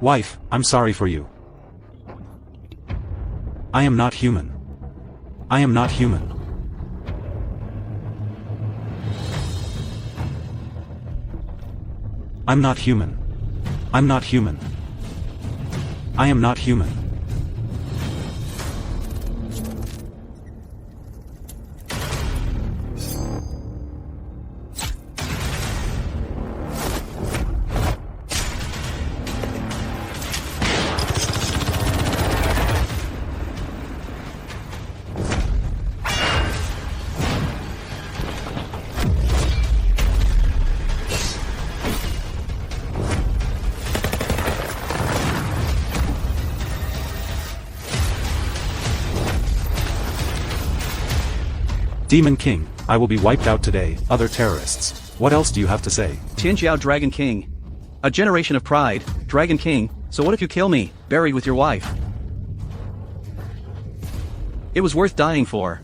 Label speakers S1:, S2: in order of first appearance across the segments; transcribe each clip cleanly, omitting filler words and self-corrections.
S1: Wife, I'm sorry for you. I am not human. I am not human. I'm not human. I'm not human. I am not human. Demon King, I will be wiped out today, other terrorists. What else do you have to say?
S2: Tianjiao Dragon King. A generation of pride, Dragon King, so what if you kill me, buried with your wife? It was worth dying for.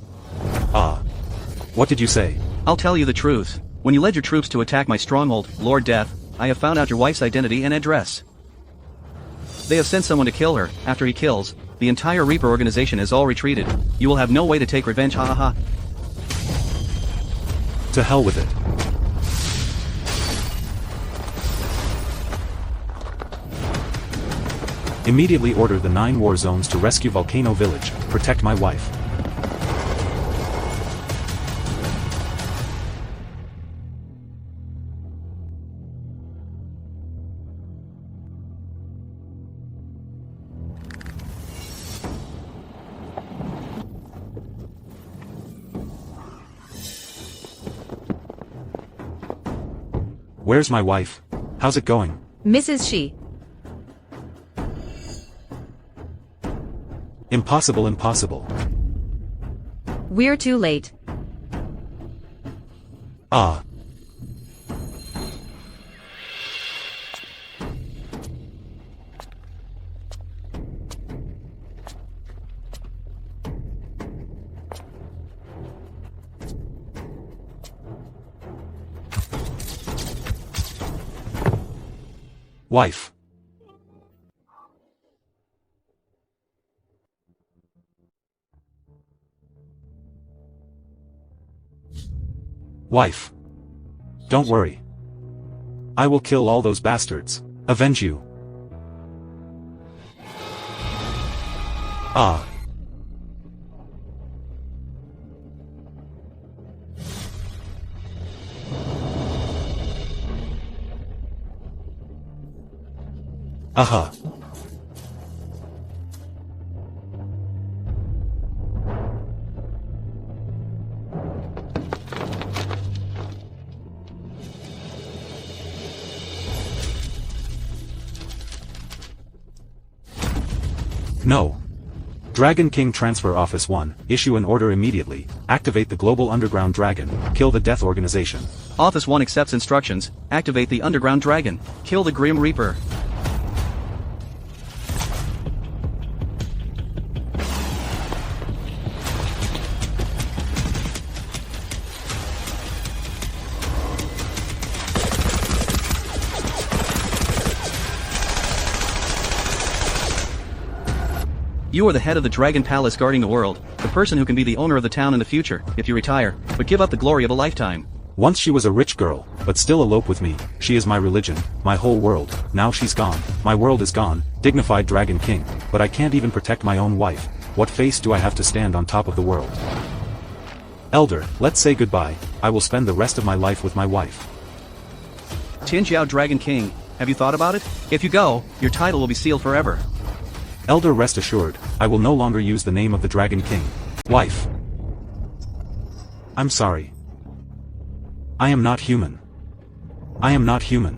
S1: Ah. What did you say?
S2: I'll tell you the truth. When you led your troops to attack my stronghold, Lord Death, I have found out your wife's identity and address. They have sent someone to kill her. After he kills, the entire Reaper organization has all retreated. You will have no way to take revenge, ha ha ha.
S1: To hell with it. Immediately order the 9 war zones to rescue Volcano Village, protect my wife. Where's my wife? How's it going?
S3: Mrs. Shi.
S1: Impossible, impossible.
S3: We're too late.
S1: Ah. Wife. Wife. Don't worry. I will kill all those bastards. Avenge you. Ah. Aha. No. Dragon King Transfer Office 1, issue an order immediately. Activate the Global Underground Dragon, kill the Death Organization.
S2: Office 1 accepts instructions, activate the Underground Dragon, kill the Grim Reaper. You are the head of the Dragon Palace guarding the world, the person who can be the owner of the town in the future, if you retire, but give up the glory of a lifetime.
S1: Once she was a rich girl, but still elope with me. She is my religion, my whole world. Now she's gone. My world is gone, dignified Dragon King, but I can't even protect my own wife. What face do I have to stand on top of the world? Elder, let's say goodbye. I will spend the rest of my life with my wife.
S2: Tianjiao Dragon King, have you thought about it? If you go, your title will be sealed forever.
S1: Elder, rest assured, I will no longer use the name of the Dragon King. Wife. I'm sorry. I am not human. I am not human.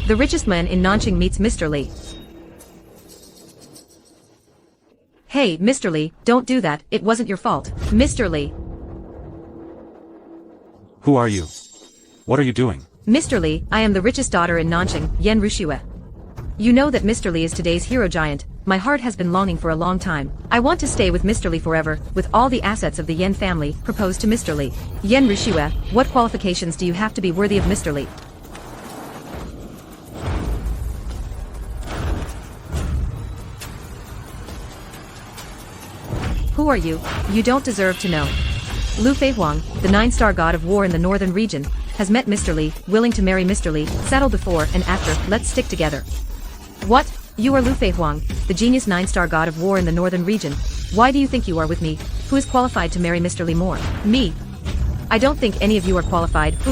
S3: The richest man in Nanjing meets Mr. Li. Hey, Mr. Li, don't do that, it wasn't your fault. Mr. Li.
S1: Who are you? What are you doing?
S3: Mr. Li, I am the richest daughter in Nanjing, Yan Rushue. You know that Mr. Li is today's hero giant, my heart has been longing for a long time. I want to stay with Mr. Li forever, with all the assets of the Yan family, proposed to Mr. Li. Yan Rishue, what qualifications do you have to be worthy of Mr. Li? Who are you? You don't deserve to know. Lu Feihuang, the 9-star god of war in the northern region, has met Mr. Li, willing to marry Mr. Li, settle before and after, let's stick together. What? You are Lu Feihuang, the genius 9-star god of war in the northern region. Why do you think you are with me? Who is qualified to marry Mr. Li more? Me. I don't think any of you are qualified. Who?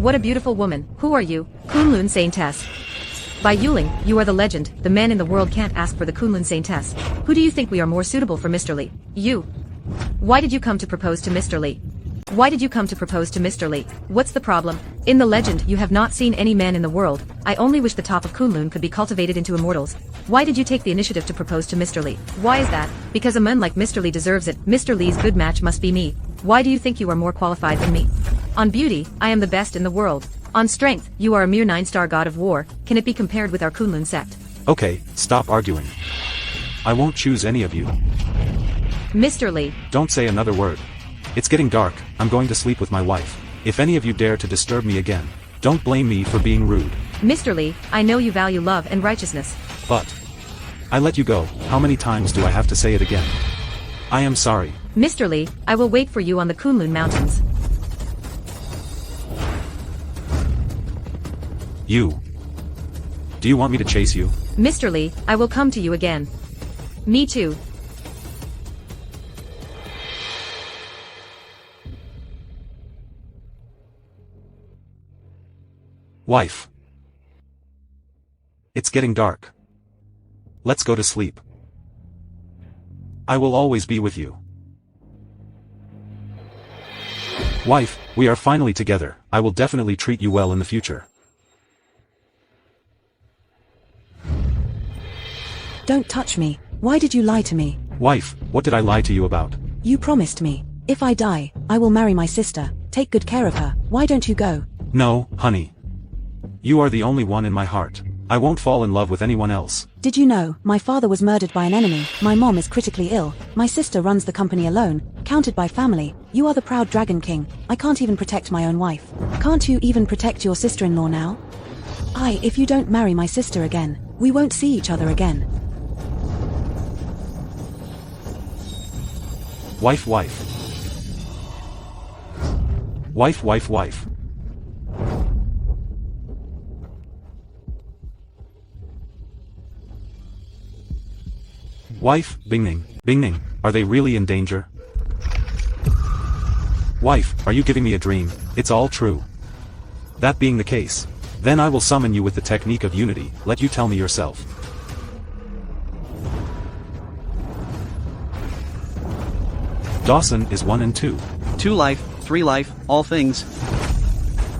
S3: What a beautiful woman. Who are you? Kunlun Saintess. By Yuling, you are the legend, the man in the world can't ask for the Kunlun Saintess. Who do you think we are more suitable for Mr. Li? You. Why did you come to propose to Mr. Li? Why did you come to propose to Mr. Li? What's the problem? In the legend you have not seen any man in the world. I only wish the top of Kunlun could be cultivated into immortals. Why did you take the initiative to propose to Mr. Li? Why is that? Because a man like Mr. Li deserves it. Mr. Li's good match must be me. Why do you think you are more qualified than me? On beauty, I am the best in the world. On strength, you are a mere 9-star god of war. Can it be compared with our Kunlun sect?
S1: Okay, stop arguing. I won't choose any of you.
S3: Mr. Li.
S1: Don't say another word. It's getting dark, I'm going to sleep with my wife. If any of you dare to disturb me again, don't blame me for being rude.
S3: Mr. Li, I know you value love and righteousness.
S1: But I let you go. How many times do I have to say it again? I am sorry.
S3: Mr. Li, I will wait for you on the Kunlun Mountains.
S1: You. Do you want me to chase you?
S3: Mr. Li, I will come to you again. Me too.
S1: Wife. It's getting dark. Let's go to sleep. I will always be with you. Wife, we are finally together. I will definitely treat you well in the future.
S4: Don't touch me. Why did you lie to me?
S1: Wife, what did I lie to you about?
S4: You promised me. If I die, I will marry my sister. Take good care of her. Why don't you go?
S1: No, honey. You are the only one in my heart. I won't fall in love with anyone else.
S4: Did you know, my father was murdered by an enemy, my mom is critically ill, my sister runs the company alone, counted by family, you are the proud Dragon King, I can't even protect my own wife. Can't you even protect your sister-in-law now? If you don't marry my sister again, we won't see each other again.
S1: Wife, wife. Wife, wife, wife. Wife, Bingning, Bingning, are they really in danger? Wife, are you giving me a dream? It's all true. That being the case, then I will summon you with the technique of unity, let you tell me yourself. Dawson is 1 and 2.
S2: 2 life, 3 life, all things.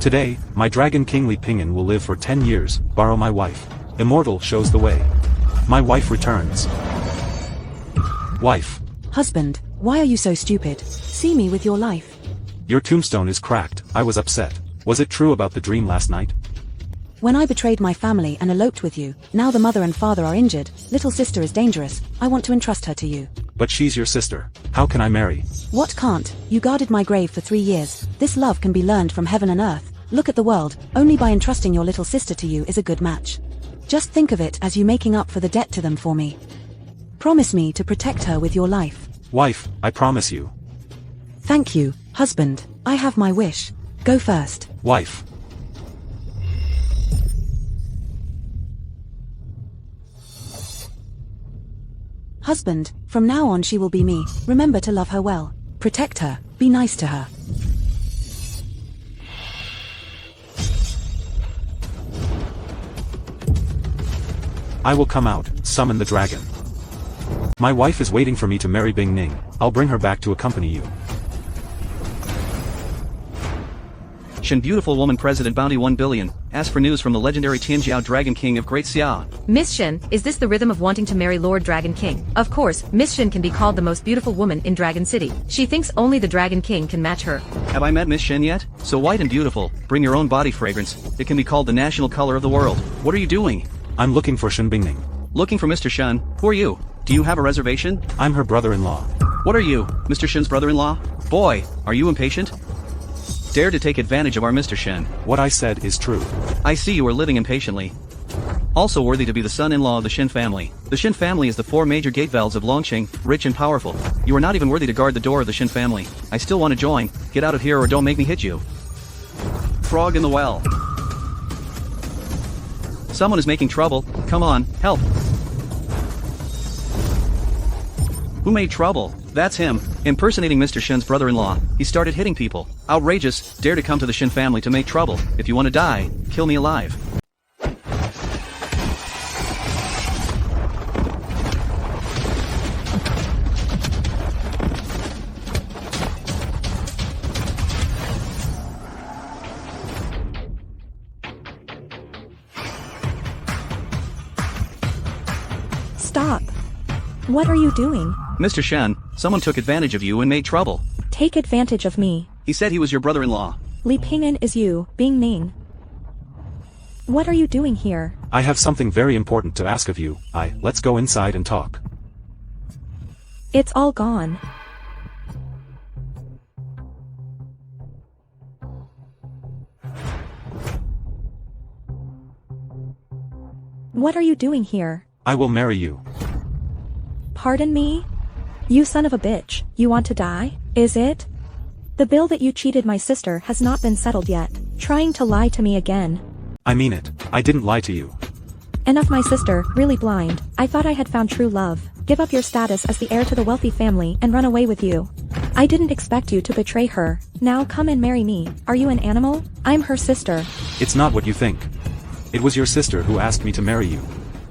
S1: Today, my Dragon King Li Pingyan will live for 10 years, borrow my wife. Immortal shows the way. My wife returns. Wife.
S4: Husband, why are you so stupid? See me with your life.
S1: Your tombstone is cracked, I was upset. Was it true about the dream last night?
S4: When I betrayed my family and eloped with you, now the mother and father are injured, little sister is dangerous, I want to entrust her to you.
S1: But she's your sister. How can I marry?
S4: What can't? You guarded my grave for 3 years. This love can be learned from heaven and earth. Look at the world, only by entrusting your little sister to you is a good match. Just think of it as you making up for the debt to them for me. Promise me to protect her with your life.
S1: Wife, I promise you.
S4: Thank you, husband. I have my wish. Go first.
S1: Wife.
S4: Husband, from now on she will be me. Remember to love her well. Protect her. Be nice to her.
S1: I will come out, summon the dragon. My wife is waiting for me to marry Bing Ning. I'll bring her back to accompany you.
S2: Shen Beautiful Woman President Bounty 1 billion, ask for news from the legendary Tianjiao Dragon King of Great Xia.
S3: Miss Shen, is this the rhythm of wanting to marry Lord Dragon King? Of course, Miss Shen can be called the most beautiful woman in Dragon City. She thinks only the Dragon King can match her.
S2: Have I met Miss Shen yet? So white and beautiful, bring your own body fragrance, it can be called the national color of the world. What are you doing?
S1: I'm looking for Shen Bingning.
S2: Looking for Mr. Shen? Who are you? Do you have a reservation?
S1: I'm her brother-in-law.
S2: What are you, Mr. Shen's brother-in-law? Boy, are you impatient? Dare to take advantage of our Mr. Shen.
S1: What I said is true.
S2: I see you are living impatiently. Also worthy to be the son-in-law of the Shen family. The Shen family is the 4 major gate valves of Longqing, rich and powerful. You are not even worthy to guard the door of the Shen family. I still want to join. Get out of here or don't make me hit you. Frog in the well. Someone is making trouble. Come on, help. Who made trouble? That's him, impersonating Mr. Shen's brother-in-law. He started hitting people. Outrageous, dare to come to the Shen family to make trouble. If you want to die, kill me alive.
S5: Stop. What are you doing?
S2: Mr. Shen, someone took advantage of you and made trouble.
S5: Take advantage of me.
S2: He said he was your brother-in-law.
S5: Li Ping'an is you, Bing Ning. What are you doing here?
S1: I have something very important to ask of you. Let's go inside and talk.
S5: It's all gone. What are you doing here?
S1: I will marry you.
S5: Pardon me? You son of a bitch, you want to die, is it? The bill that you cheated my sister has not been settled yet. Trying to lie to me again.
S1: I mean it. I didn't lie to you.
S5: Enough, my sister, really blind. I thought I had found true love. Give up your status as the heir to the wealthy family and run away with you. I didn't expect you to betray her. Now come and marry me. Are you an animal? I'm her sister.
S1: It's not what you think. It was your sister who asked me to marry you.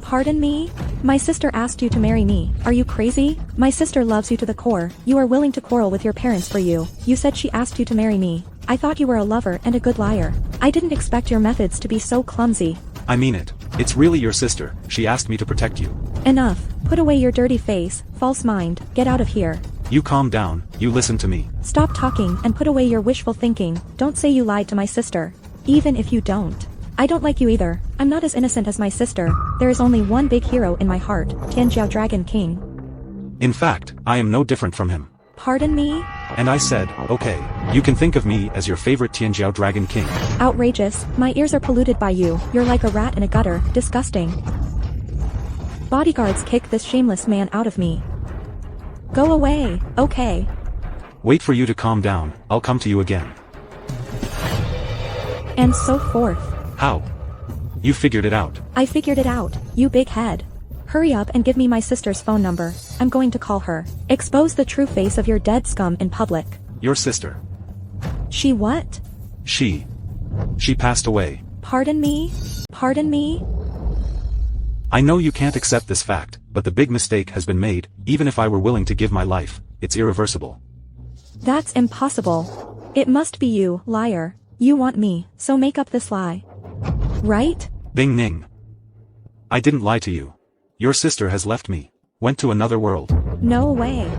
S5: Pardon me? My sister asked you to marry me. Are you crazy? My sister loves you to the core. You are willing to quarrel with your parents for you. You said she asked you to marry me. I thought you were a lover and a good liar. I didn't expect your methods to be so clumsy.
S1: I mean it. It's really your sister. She asked me to protect you.
S5: Enough. Put away your dirty face, false mind. Get out of here.
S1: You calm down. You listen to me.
S5: Stop talking and put away your wishful thinking. Don't say you lied to my sister. Even if you don't. I don't like you either. I'm not as innocent as my sister. There is only one big hero in my heart, Tianjiao Dragon King.
S1: In fact, I am no different from him.
S5: Pardon me?
S1: And I said, okay, you can think of me as your favorite Tianjiao Dragon King.
S5: Outrageous. My ears are polluted by you. You're like a rat in a gutter. Disgusting. Bodyguards, kick this shameless man out of me. Go away. Okay.
S1: Wait for you to calm down. I'll come to you again.
S5: And so forth.
S1: How? You figured it out.
S5: I figured it out, you big head. Hurry up and give me my sister's phone number. I'm going to call her. Expose the true face of your dead scum in public.
S1: Your sister.
S5: She what?
S1: She passed away.
S5: Pardon me? Pardon me?
S1: I know you can't accept this fact, but the big mistake has been made. Even if I were willing to give my life, it's irreversible.
S5: That's impossible. It must be you, liar. You want me, so make up this lie. Right?
S1: Bing Ning. I didn't lie to you. Your sister has left me. Went to another world.
S5: No way.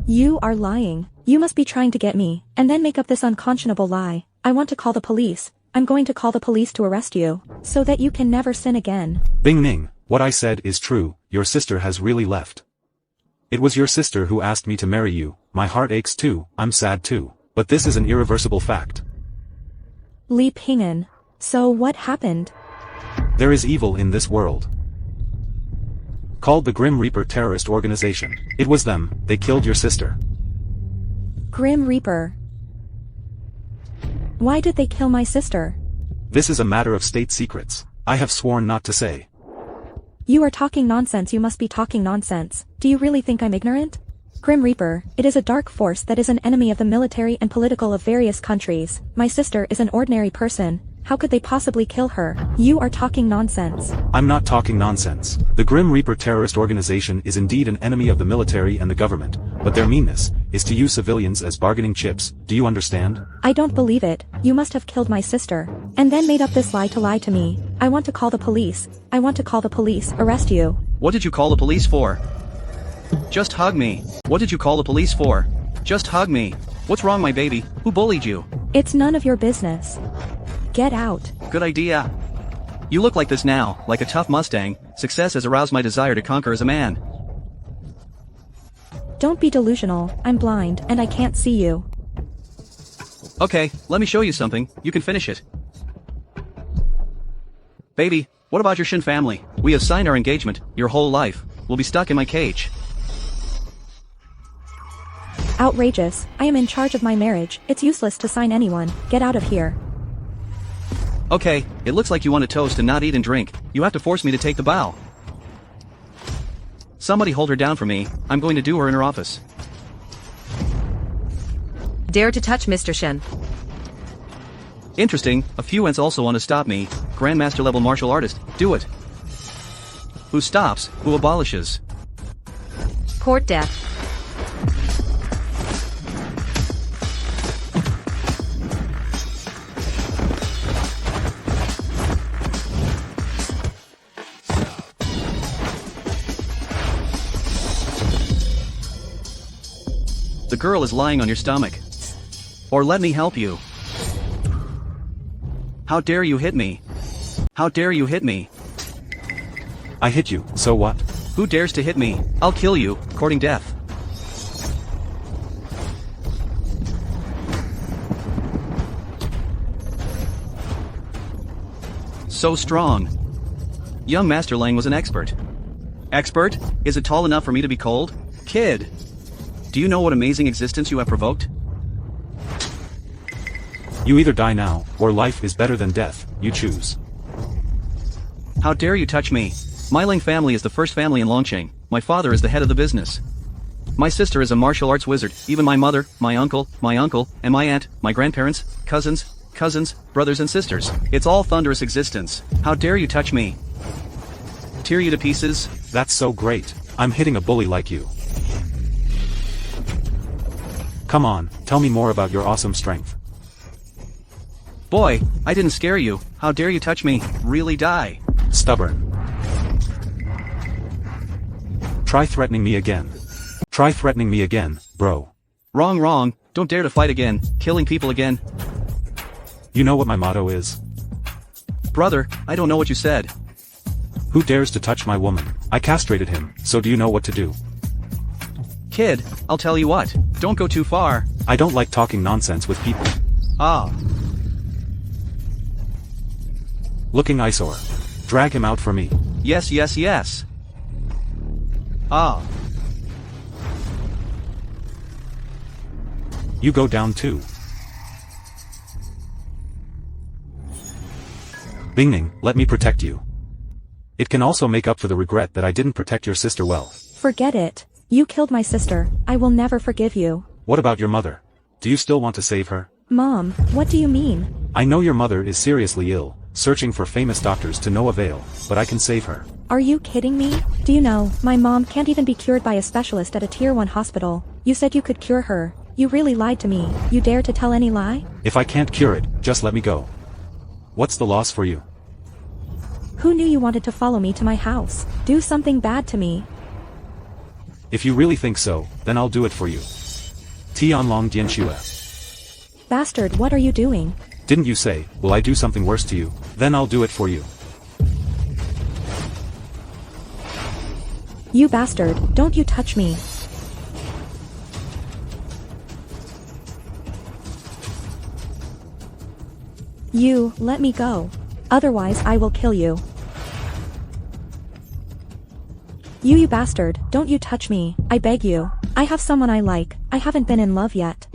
S5: You are lying. You must be trying to get me, and then make up this unconscionable lie. I want to call the police. I'm going to call the police to arrest you, so that you can never sin again.
S1: Bing Ning, what I said is true. Your sister has really left. It was your sister who asked me to marry you. My heart aches too. I'm sad too. But this is an irreversible fact.
S5: Li Ping'an. So what happened?
S1: There is evil in this world. Called the Grim Reaper Terrorist Organization. It was them. They killed your sister.
S5: Grim Reaper. Why did they kill my sister?
S1: This is a matter of state secrets. I have sworn not to say.
S5: You are talking nonsense. You must be talking nonsense. Do you really think I'm ignorant? Grim Reaper, it is a dark force that is an enemy of the military and political of various countries. My sister is an ordinary person, How could they possibly kill her? You are talking nonsense.
S1: I'm not talking nonsense. The Grim Reaper terrorist organization is indeed an enemy of the military and the government, but their meanness is to use civilians as bargaining chips. Do you understand?
S5: I don't believe it. You must have killed my sister. And then made up this lie to me. I want to call the police. I want to call the police. Arrest you.
S2: What did you call the police for? Just hug me. What did you call the police for? Just hug me. What's wrong, my baby? Who bullied you?
S5: It's none of your business. Get out.
S2: Good idea. You look like this now, like a tough Mustang. Success has aroused my desire to conquer as a man.
S5: Don't be delusional. I'm blind, and I can't see you.
S2: Okay, let me show you something. You can finish it. Baby, what about your Shin family? We have signed our engagement. Your whole life will be stuck in my cage.
S5: Outrageous. I am in charge of my marriage. It's useless to sign anyone. Get out of here.
S2: Okay, it looks like you want to toast and not eat and drink. You have to force me to take the bow. Somebody hold her down for me. I'm going to do her in her office.
S3: Dare to touch Mr. Shen.
S2: Interesting, a few ants also want to stop me. Grandmaster level martial artist, do it. Who stops, who abolishes.
S3: Court death.
S2: The girl is lying on your stomach. Or let me help you. How dare you hit me? How dare you hit me?
S1: I hit you, so what?
S2: Who dares to hit me? I'll kill you, courting death. So strong. Young Master Lang was an expert. Expert? Is it tall enough for me to be cold? Kid! Do you know what amazing existence you have provoked?
S1: You either die now, or life is better than death. You choose.
S2: How dare you touch me? My Lang family is the first family in Longqing. My father is the head of the business. My sister is a martial arts wizard. Even my mother, my uncle, and my aunt, my grandparents, cousins, brothers and sisters. It's all thunderous existence. How dare you touch me? Tear you to pieces?
S1: That's so great. I'm hitting a bully like you. Come on, tell me more about your awesome strength.
S2: Boy, I didn't scare you. How dare you touch me? Really die.
S1: Stubborn. Try threatening me again. Try threatening me again, bro.
S2: Wrong. Don't dare to fight again. Killing people again.
S1: You know what my motto is?
S2: Brother, I don't know what you said.
S1: Who dares to touch my woman? I castrated him, so do you know what to do?
S2: Kid, I'll tell you what. Don't go too far.
S1: I don't like talking nonsense with people.
S2: Ah.
S1: Looking eyesore. Drag him out for me.
S2: Yes. Ah.
S1: You go down too. Bingning, let me protect you. It can also make up for the regret that I didn't protect your sister well.
S5: Forget it. You killed my sister. I will never forgive you.
S1: What about your mother? Do you still want to save her?
S5: Mom, what do you mean?
S1: I know your mother is seriously ill, searching for famous doctors to no avail, but I can save her.
S5: Are you kidding me? Do you know, my mom can't even be cured by a specialist at a tier 1 hospital. You said you could cure her. You really lied to me. You dare to tell any lie?
S1: If I can't cure it, just let me go. What's the loss for you?
S5: Who knew you wanted to follow me to my house? Do something bad to me.
S1: If you really think so, then I'll do it for you. Tianlong Dianxue.
S5: Bastard, what are you doing?
S1: Didn't you say, will I do something worse to you? Then I'll do it for you.
S5: You bastard, don't you touch me. You, let me go. Otherwise I will kill you. You bastard, don't you touch me, I beg you. I have someone I like, I haven't been in love yet.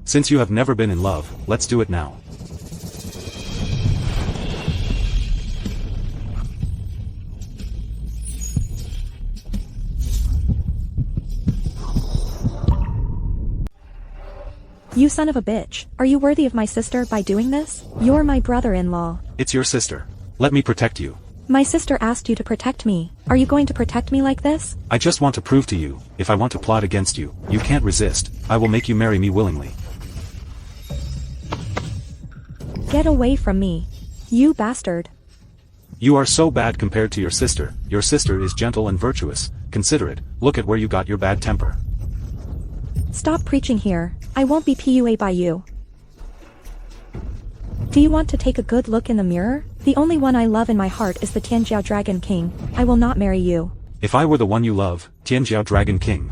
S1: Since you have never been in love, let's do it now.
S5: You son of a bitch, are you worthy of my sister by doing this? You're my brother-in-law.
S1: It's your sister. Let me protect you.
S5: My sister asked you to protect me. Are you going to protect me like this?
S1: I just want to prove to you, if I want to plot against you, you can't resist. I will make you marry me willingly.
S5: Get away from me. You bastard.
S1: You are so bad compared to your sister. Your sister is gentle and virtuous, considerate. Look at where you got your bad temper.
S5: Stop preaching here. I won't be PUA by you. Do you want to take a good look in the mirror? The only one I love in my heart is the Tianjiao Dragon King. I will not marry you.
S1: If I were the one you love, Tianjiao Dragon King.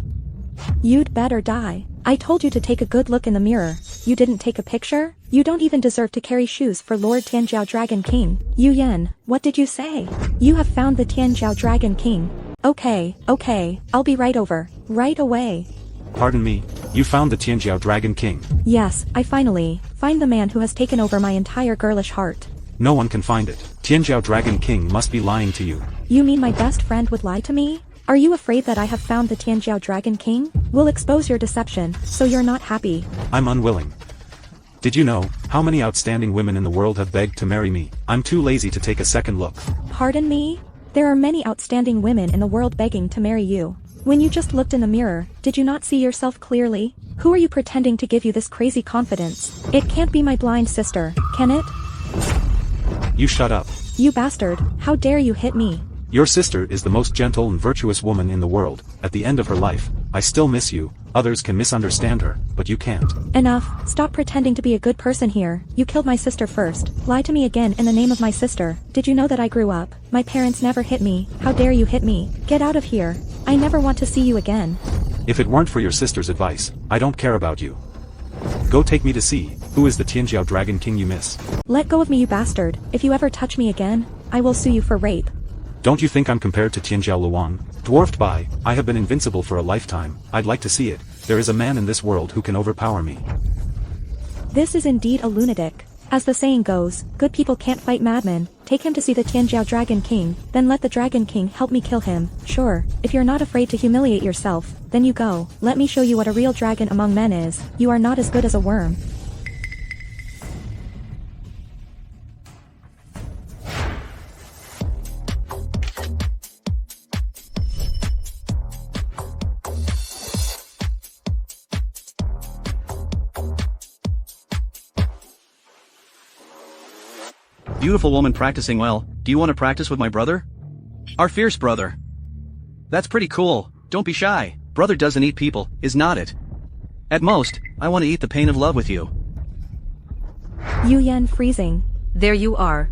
S5: You'd better die. I told you to take a good look in the mirror. You didn't take a picture? You don't even deserve to carry shoes for Lord Tianjiao Dragon King. Yu Yan, what did you say? You have found the Tianjiao Dragon King. Okay, I'll be right over. Right away.
S1: Pardon me, you found the Tianjiao Dragon King.
S5: Yes, I finally find the man who has taken over my entire girlish heart.
S1: No one can find it. Tianjiao Dragon King must be lying to you.
S5: You mean my best friend would lie to me? Are you afraid that I have found the Tianjiao Dragon King? We'll expose your deception, so you're not happy.
S1: I'm unwilling. Did you know how many outstanding women in the world have begged to marry me? I'm too lazy to take a second look.
S5: Pardon me? There are many outstanding women in the world begging to marry you. When you just looked in the mirror, did you not see yourself clearly? Who are you pretending to give you this crazy confidence? It can't be my blind sister, can it?
S1: You shut up.
S5: You bastard, how dare you hit me?
S1: Your sister is the most gentle and virtuous woman in the world. At the end of her life, I still miss you. Others can misunderstand her, but you can't.
S5: Enough, stop pretending to be a good person here. You killed my sister first. Lie to me again in the name of my sister. Did you know that I grew up? My parents never hit me. How dare you hit me? Get out of here. I never want to see you again.
S1: If it weren't for your sister's advice, I don't care about you. Go take me to see, who is the Tianjiao Dragon King you miss.
S5: Let go of me, you bastard. If you ever touch me again, I will sue you for rape.
S1: Don't you think I'm compared to Tianjiao Luang? Dwarfed by, I have been invincible for a lifetime. I'd like to see it. There is a man in this world who can overpower me.
S5: This is indeed a lunatic. As the saying goes, good people can't fight madmen. Take him to see the Tianjiao Dragon King, then let the Dragon King help me kill him. Sure, if you're not afraid to humiliate yourself, then you go. Let me show you what a real dragon among men is. You are not as good as a worm.
S2: Beautiful woman practicing well. Do you want to practice with my brother? Our fierce brother. That's pretty cool. Don't be shy. Brother doesn't eat people, is not it? At most, I want to eat the pain of love with you.
S5: Yu Yan freezing.
S3: There you are.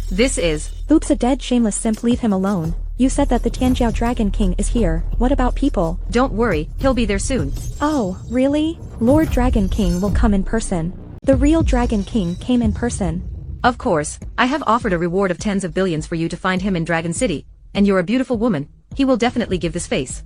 S3: This is...
S5: Oops, a dead shameless simp, leave him alone. You said that the Tianjiao Dragon King is here. What about people?
S3: Don't worry, he'll be there soon.
S5: Oh, really? Lord Dragon King will come in person. The real Dragon King came in person.
S3: Of course, I have offered a reward of tens of billions for you to find him in Dragon City, and you're a beautiful woman, he will definitely give this face.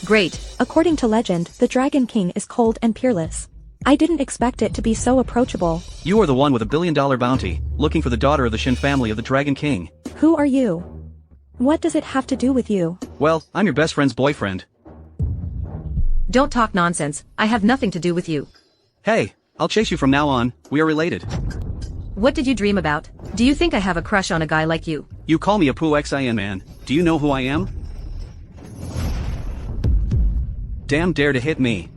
S3: Great.
S5: According to legend, the Dragon King is cold and peerless. I didn't expect it to be so approachable.
S2: You are the one with $1 billion bounty, looking for the daughter of the Shin family of the Dragon King.
S5: Who are you? What does it have to do with you?
S2: Well, I'm your best friend's boyfriend.
S3: Don't talk nonsense, I have nothing to do with you.
S2: Hey, I'll chase you from now on, we are related.
S3: What did you dream about? Do you think I have a crush on a guy like you?
S2: You call me a Poo Xin man. Do you know who I am? Damn dare to hit me.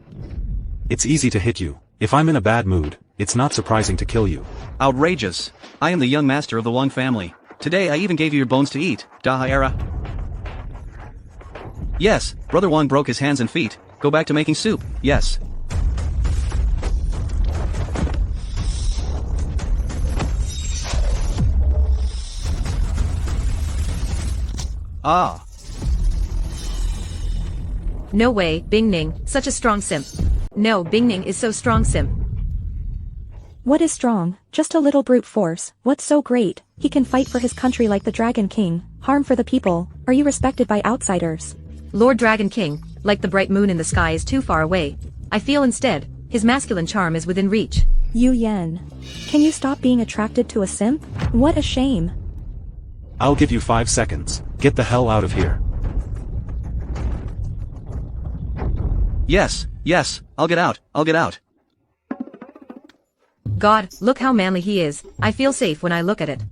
S1: It's easy to hit you. If I'm in a bad mood, it's not surprising to kill you.
S2: Outrageous. I am the young master of the Wang family. Today I even gave you your bones to eat, Daha era. Yes, Brother Wang broke his hands and feet. Go back to making soup, yes. Ah.
S3: No way, Bing Ning, such a strong simp. No, Bing Ning is so strong simp.
S5: What is strong? Just a little brute force. What's so great? He can fight for his country like the Dragon King. Harm for the people. Are you respected by outsiders?
S3: Lord Dragon King, like the bright moon in the sky, is too far away. I feel instead, his masculine charm is within reach.
S5: Yu Yan. Can you stop being attracted to a simp? What a shame.
S1: I'll give you 5 seconds. Get the hell out of here.
S2: Yes, I'll get out.
S3: God, look how manly he is. I feel safe when I look at it.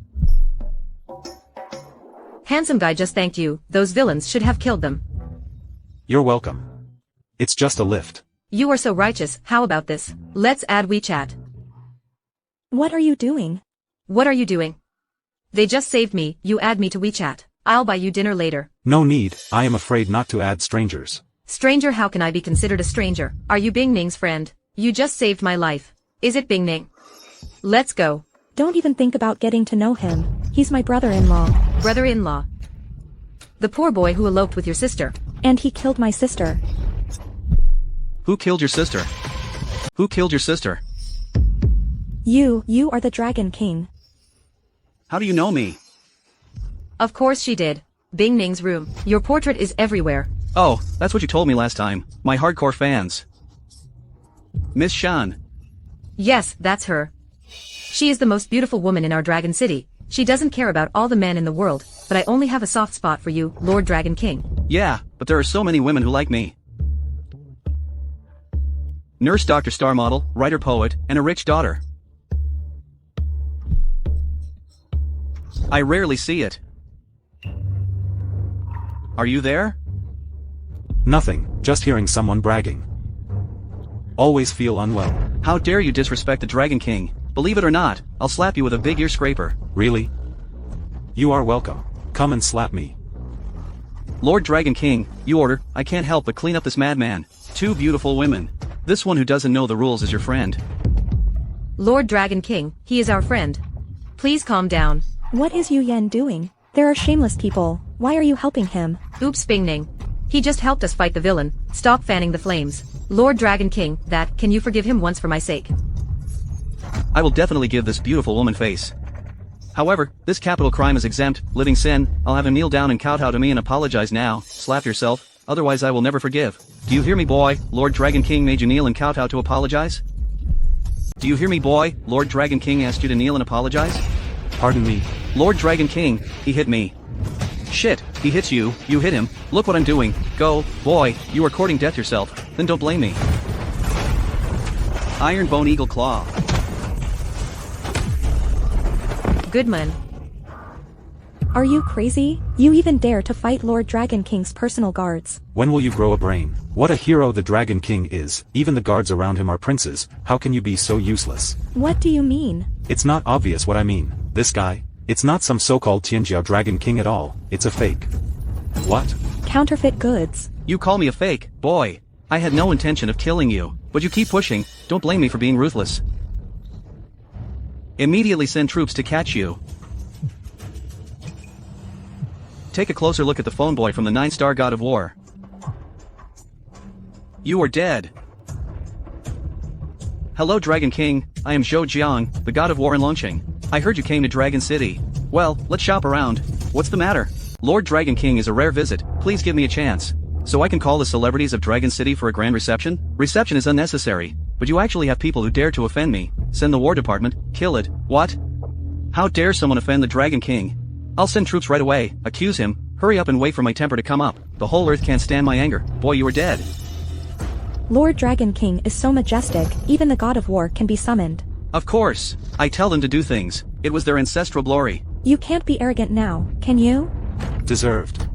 S3: Handsome guy just thanked you. Those villains should have killed them.
S1: You're welcome. It's just a lift.
S3: You are so righteous. How about this? Let's add WeChat.
S5: What are you doing?
S3: What are you doing? They just saved me. You add me to WeChat. I'll buy you dinner later.
S1: No need, I am afraid not to add strangers.
S3: Stranger, how can I be considered a stranger? Are you Bing Ning's friend? You just saved my life. Is it Bing Ning? Let's go.
S5: Don't even think about getting to know him. He's my brother-in-law.
S3: Brother-in-law. The poor boy who eloped with your sister.
S5: And he killed my sister.
S2: Who killed your sister? Who killed your sister?
S5: You are the Dragon King.
S2: How do you know me?
S3: Of course she did. Bing Ning's room. Your portrait is everywhere.
S2: Oh, that's what you told me last time. My hardcore fans. Miss Shan.
S3: Yes, that's her. She is the most beautiful woman in our Dragon City. She doesn't care about all the men in the world, but I only have a soft spot for you, Lord Dragon King.
S2: Yeah, but there are so many women who like me. Nurse Dr. Star model, writer poet, and a rich daughter. I rarely see it. Are you there?
S1: Nothing, just hearing someone bragging. Always feel unwell.
S2: How dare you disrespect the Dragon King? Believe it or not, I'll slap you with a big ear scraper.
S1: Really? You are welcome. Come and slap me.
S2: Lord Dragon King, you order. I can't help but clean up this madman. Two beautiful women. This one who doesn't know the rules is your friend.
S3: Lord Dragon King, he is our friend. Please calm down.
S5: What is Yu Yan doing? There are shameless people. Why are you helping him?
S3: Oops, Bing Ning. He just helped us fight the villain. Stop fanning the flames. Lord Dragon King, can you forgive him once for my sake?
S2: I will definitely give this beautiful woman face. However, this capital crime is exempt, living sin. I'll have him kneel down and kowtow to me and apologize now. Slap yourself, otherwise I will never forgive. Do you hear me, boy? Lord Dragon King made you kneel and kowtow to apologize? Do you hear me, boy? Lord Dragon King asked you to kneel and apologize?
S1: Pardon me.
S2: Lord Dragon King, he hit me. Shit, he hits you, you hit him. Look what I'm doing. Go, boy, you are courting death yourself, then don't blame me. Iron Bone Eagle Claw.
S3: Goodman.
S5: Are you crazy? You even dare to fight Lord Dragon King's personal guards.
S1: When will you grow a brain? What a hero the Dragon King is. Even the guards around him are princes. How can you be so useless?
S5: What do you mean?
S1: It's not obvious what I mean. This guy? It's not some so-called Tianjiao Dragon King at all. It's a fake. What?
S5: Counterfeit goods.
S2: You call me a fake, boy. I had no intention of killing you, but you keep pushing. Don't blame me for being ruthless. Immediately send troops to catch you. Take a closer look at the phone boy from the 9-star God of War. You are dead. Hello Dragon King, I am Zhou Jiang, the God of War in Longqing. I heard you came to Dragon City. Well, let's shop around. What's the matter? Lord Dragon King is a rare visit, please give me a chance. So I can call the celebrities of Dragon City for a grand reception? Reception is unnecessary, but you actually have people who dare to offend me. Send the War Department, kill it. What? How dare someone offend the Dragon King? I'll send troops right away, accuse him, hurry up and wait for my temper to come up. The whole earth can't stand my anger. Boy, you are dead.
S5: Lord Dragon King is so majestic, even the God of War can be summoned.
S2: Of course. I tell them to do things. It was their ancestral glory.
S5: You can't be arrogant now, can you?
S1: Deserved.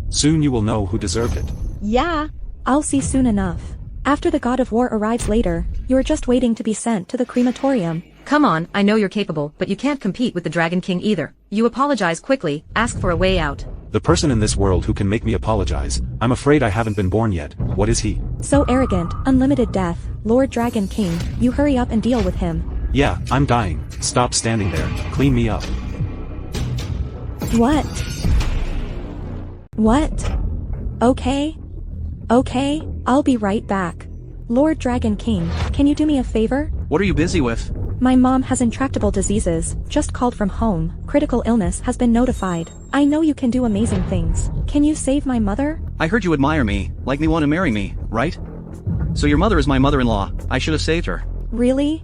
S1: Soon you will know who deserved it.
S5: Yeah. I'll see soon enough. After the God of War arrives later, you're just waiting to be sent to the crematorium.
S3: Come on, I know you're capable, but you can't compete with the Dragon King either. You apologize quickly, ask for a way out.
S1: The person in this world who can make me apologize. I'm afraid I haven't been born yet. What is he?
S5: So arrogant, unlimited death, Lord Dragon King, you hurry up and deal with him.
S1: Yeah, I'm dying. Stop standing there. Clean me up.
S5: What? What? Okay. Okay, I'll be right back. Lord Dragon King, can you do me a favor?
S2: What are you busy with?
S5: My mom has intractable diseases, just called from home. Critical illness has been notified. I know you can do amazing things. Can you save my mother?
S2: I heard you admire me, like me want to marry me, right? So your mother is my mother-in-law. I should have saved her.
S5: Really?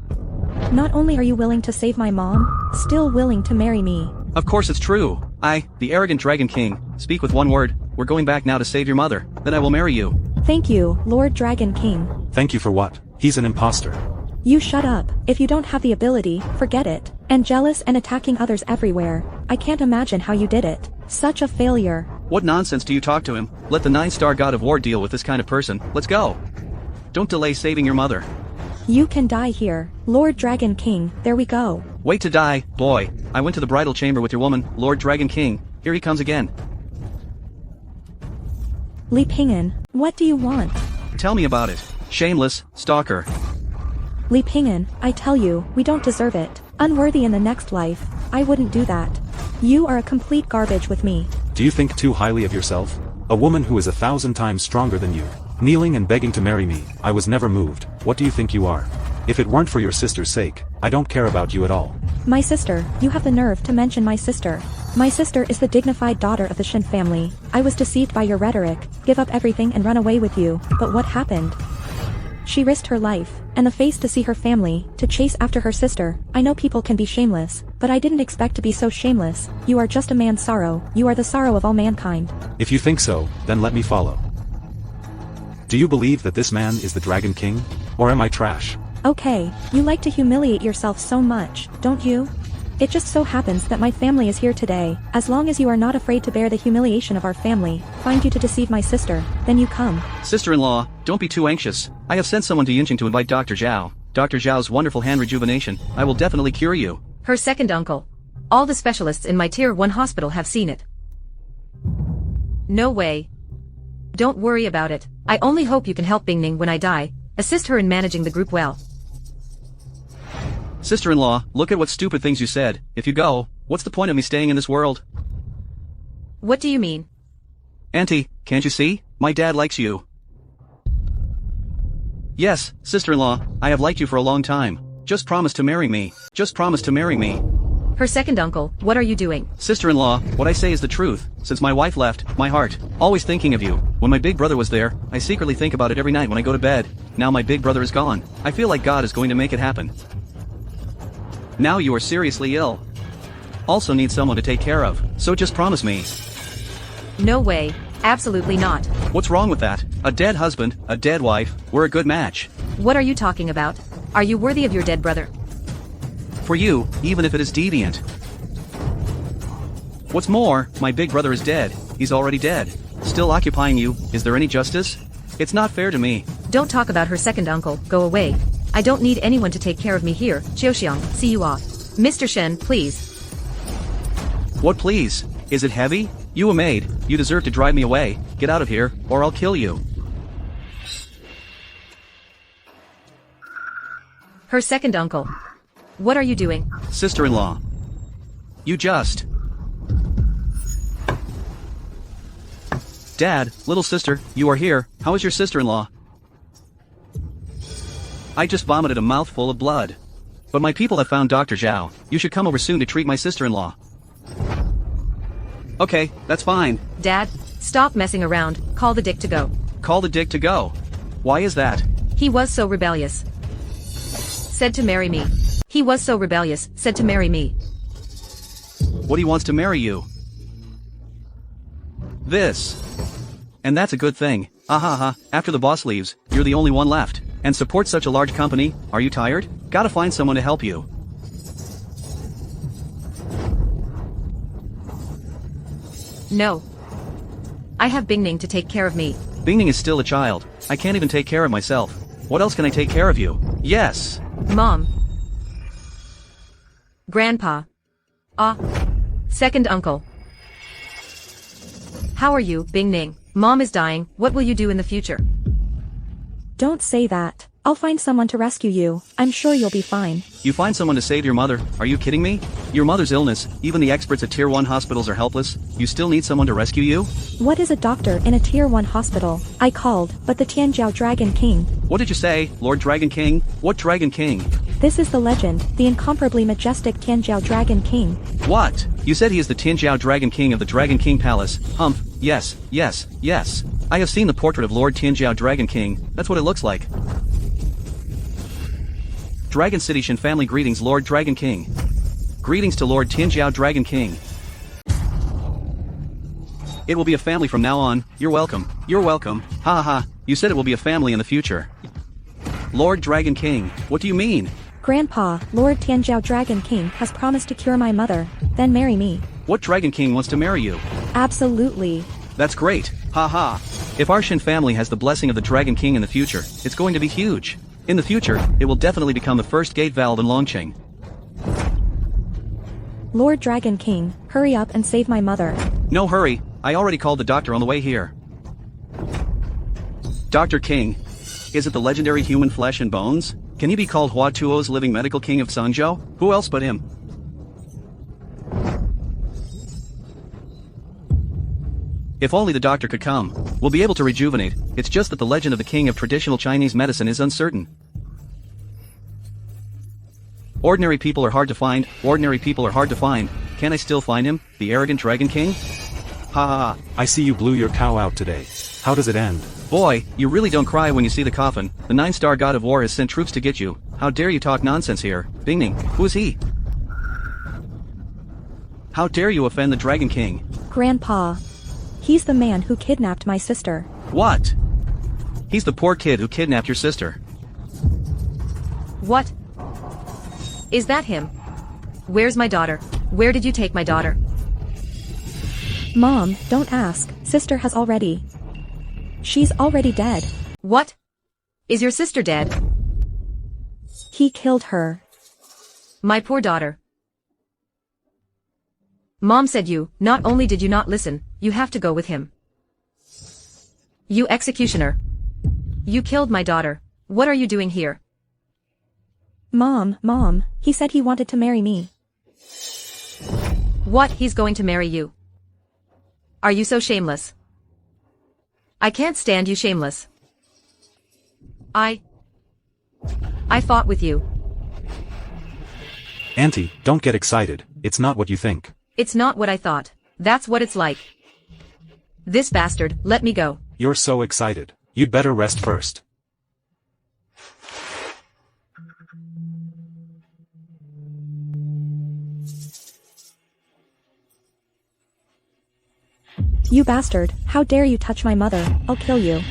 S5: Not only are you willing to save my mom, still willing to marry me.
S2: Of course it's true. I, the arrogant Dragon King, speak with one word. We're going back now to save your mother. Then I will marry you.
S5: Thank you, Lord Dragon King.
S1: Thank you for what? He's an imposter.
S5: You shut up. If you don't have the ability, forget it. And jealous and attacking others everywhere. I can't imagine how you did it. Such a failure.
S2: What nonsense do you talk to him? Let the 9-star god of war deal with this kind of person. Let's go. Don't delay saving your mother.
S5: You can die here. Lord Dragon King, there we go.
S2: Wait to die, boy. I went to the bridal chamber with your woman, Lord Dragon King. Here he comes again.
S5: Li Ping'an, what do you want?
S2: Tell me about it. Shameless, stalker.
S5: Li Ping'an, I tell you, we don't deserve it. Unworthy in the next life. I wouldn't do that. You are a complete garbage with me.
S1: Do you think too highly of yourself? A woman who is 1,000 times stronger than you, kneeling and begging to marry me, I was never moved. What do you think you are? If it weren't for your sister's sake, I don't care about you at all.
S5: My sister, you have the nerve to mention my sister. My sister is the dignified daughter of the Shin family. I was deceived by your rhetoric, give up everything and run away with you, but what happened? She risked her life, and the face to see her family, to chase after her sister. I know people can be shameless, but I didn't expect to be so shameless. You are just a man's sorrow, you are the sorrow of all mankind.
S1: If you think so, then let me follow. Do you believe that this man is the Dragon King? Or am I trash?
S5: Okay, you like to humiliate yourself so much, don't you? It just so happens that my family is here today. As long as you are not afraid to bear the humiliation of our family, find you to deceive my sister, then you come.
S2: Sister-in-law, don't be too anxious. I have sent someone to Yinqing to invite Dr. Zhao. Dr. Zhao's wonderful hand rejuvenation. I will definitely cure you.
S3: Her second uncle. All the specialists in my Tier 1 hospital have seen it. No way. Don't worry about it. I only hope you can help Bingning when I die. Assist her in managing the group well.
S2: Sister-in-law, look at what stupid things you said. If you go, what's the point of me staying in this world?
S3: What do you mean?
S2: Auntie, can't you see? My dad likes you. Yes, sister-in-law, I have liked you for a long time. Just promise to marry me. Just promise to marry me.
S3: Her second uncle, what are you doing?
S2: Sister-in-law, what I say is the truth. Since my wife left, my heart, always thinking of you. When my big brother was there, I secretly think about it every night when I go to bed. Now my big brother is gone. I feel like God is going to make it happen. Now you are seriously ill. Also need someone to take care of, so just promise me.
S3: No way. Absolutely not.
S2: What's wrong with that? A dead husband, a dead wife, we're a good match.
S3: What are you talking about? Are you worthy of your dead brother?
S2: For you, even if it is deviant. What's more, my big brother is dead. He's already dead. Still occupying you, is there any justice? It's not fair to me.
S3: Don't talk about her second uncle, go away. I don't need anyone to take care of me here. Xiaoxiang, see you off. Mr. Shen, please.
S2: What please? Is it heavy? You a maid, you deserve to drive me away. Get out of here, or I'll kill you.
S3: Her second uncle. What are you doing?
S2: Sister-in-law. You just... Dad, little sister, you are here. How is your sister-in-law? I just vomited a mouthful of blood. But my people have found Dr. Zhao. You should come over soon to treat my sister-in-law. Okay, that's fine.
S3: Dad, stop messing around. Call the dick to go.
S2: Call the dick to go. Why is that?
S3: He was so rebellious. Said to marry me. He was so rebellious, said to marry me.
S2: What he wants to marry you. This. And that's a good thing. Ahaha, after the boss leaves, you're the only one left. And support such a large company, are you tired? Gotta find someone to help you.
S3: No. I have Bingning to take care of me.
S2: Bingning is still a child. I can't even take care of myself. What else can I take care of you? Yes.
S3: Mom. Grandpa. Second uncle. How are you, Bingning? Mom is dying, what will you do in the future?
S5: Don't say that. I'll find someone to rescue you. I'm sure you'll be fine.
S2: You find someone to save your mother, are you kidding me? Your mother's illness, even the experts at Tier 1 hospitals are helpless. You still need someone to rescue you?
S5: What is a doctor in a Tier 1 hospital? I called, but the Tianjiao Dragon King.
S2: What did you say, Lord Dragon King? What Dragon King?
S5: This is the legend, the incomparably majestic Tianjiao Dragon King.
S2: What? You said he is the Tianjiao Dragon King of the Dragon King Palace. Humph, yes, yes, yes. I have seen the portrait of Lord Tianjiao Dragon King, that's what it looks like. Dragon City Shin family greetings Lord Dragon King. Greetings to Lord Tianjiao Dragon King. It will be a family from now on, you're welcome, you're welcome, ha ha ha, you said it will be a family in the future. Lord Dragon King, what do you mean?
S5: Grandpa, Lord Tianjiao Dragon King has promised to cure my mother, then marry me.
S2: What Dragon King wants to marry you?
S5: Absolutely.
S2: That's great, haha. If our Shin family has the blessing of the Dragon King in the future, it's going to be huge. In the future, it will definitely become the first gate valve in Longqing.
S5: Lord Dragon King, hurry up and save my mother.
S2: No hurry, I already called the doctor on the way here. Dr. King, is it the legendary human flesh and bones? Can he be called Hua Tuo's living medical king of Sungzhou? Who else but him? If only the doctor could come, we'll be able to rejuvenate. It's just that the legend of the king of traditional Chinese medicine is uncertain. Ordinary people are hard to find, ordinary people are hard to find. Can I still find him, the arrogant Dragon King? Ha ha ha.
S1: I see you blew your cow out today. How does it end?
S2: Boy, you really don't cry when you see the coffin. The 9-star god of war has sent troops to get you. How dare you talk nonsense here? Bingning, who is he? How dare you offend the Dragon King?
S5: Grandpa. He's the man who kidnapped my sister.
S2: What? He's the poor kid who kidnapped your sister.
S3: What? Is that him? Where's my daughter? Where did you take my daughter?
S5: Mom, don't ask. Sister has already. She's already dead.
S3: What? Is your sister dead?
S5: He killed her.
S3: My poor daughter. Mom said not only did you not listen, you have to go with him. You executioner. You killed my daughter. What are you doing here?
S5: Mom, he said he wanted to marry me.
S3: What, he's going to marry you? Are you so shameless? I can't stand you shameless. I fought with you.
S1: Auntie, don't get excited, it's not what you think.
S3: It's not what I thought. That's what it's like. This bastard, let me go.
S1: You're so excited. You'd better rest first.
S5: You bastard, how dare you touch my mother, I'll kill you.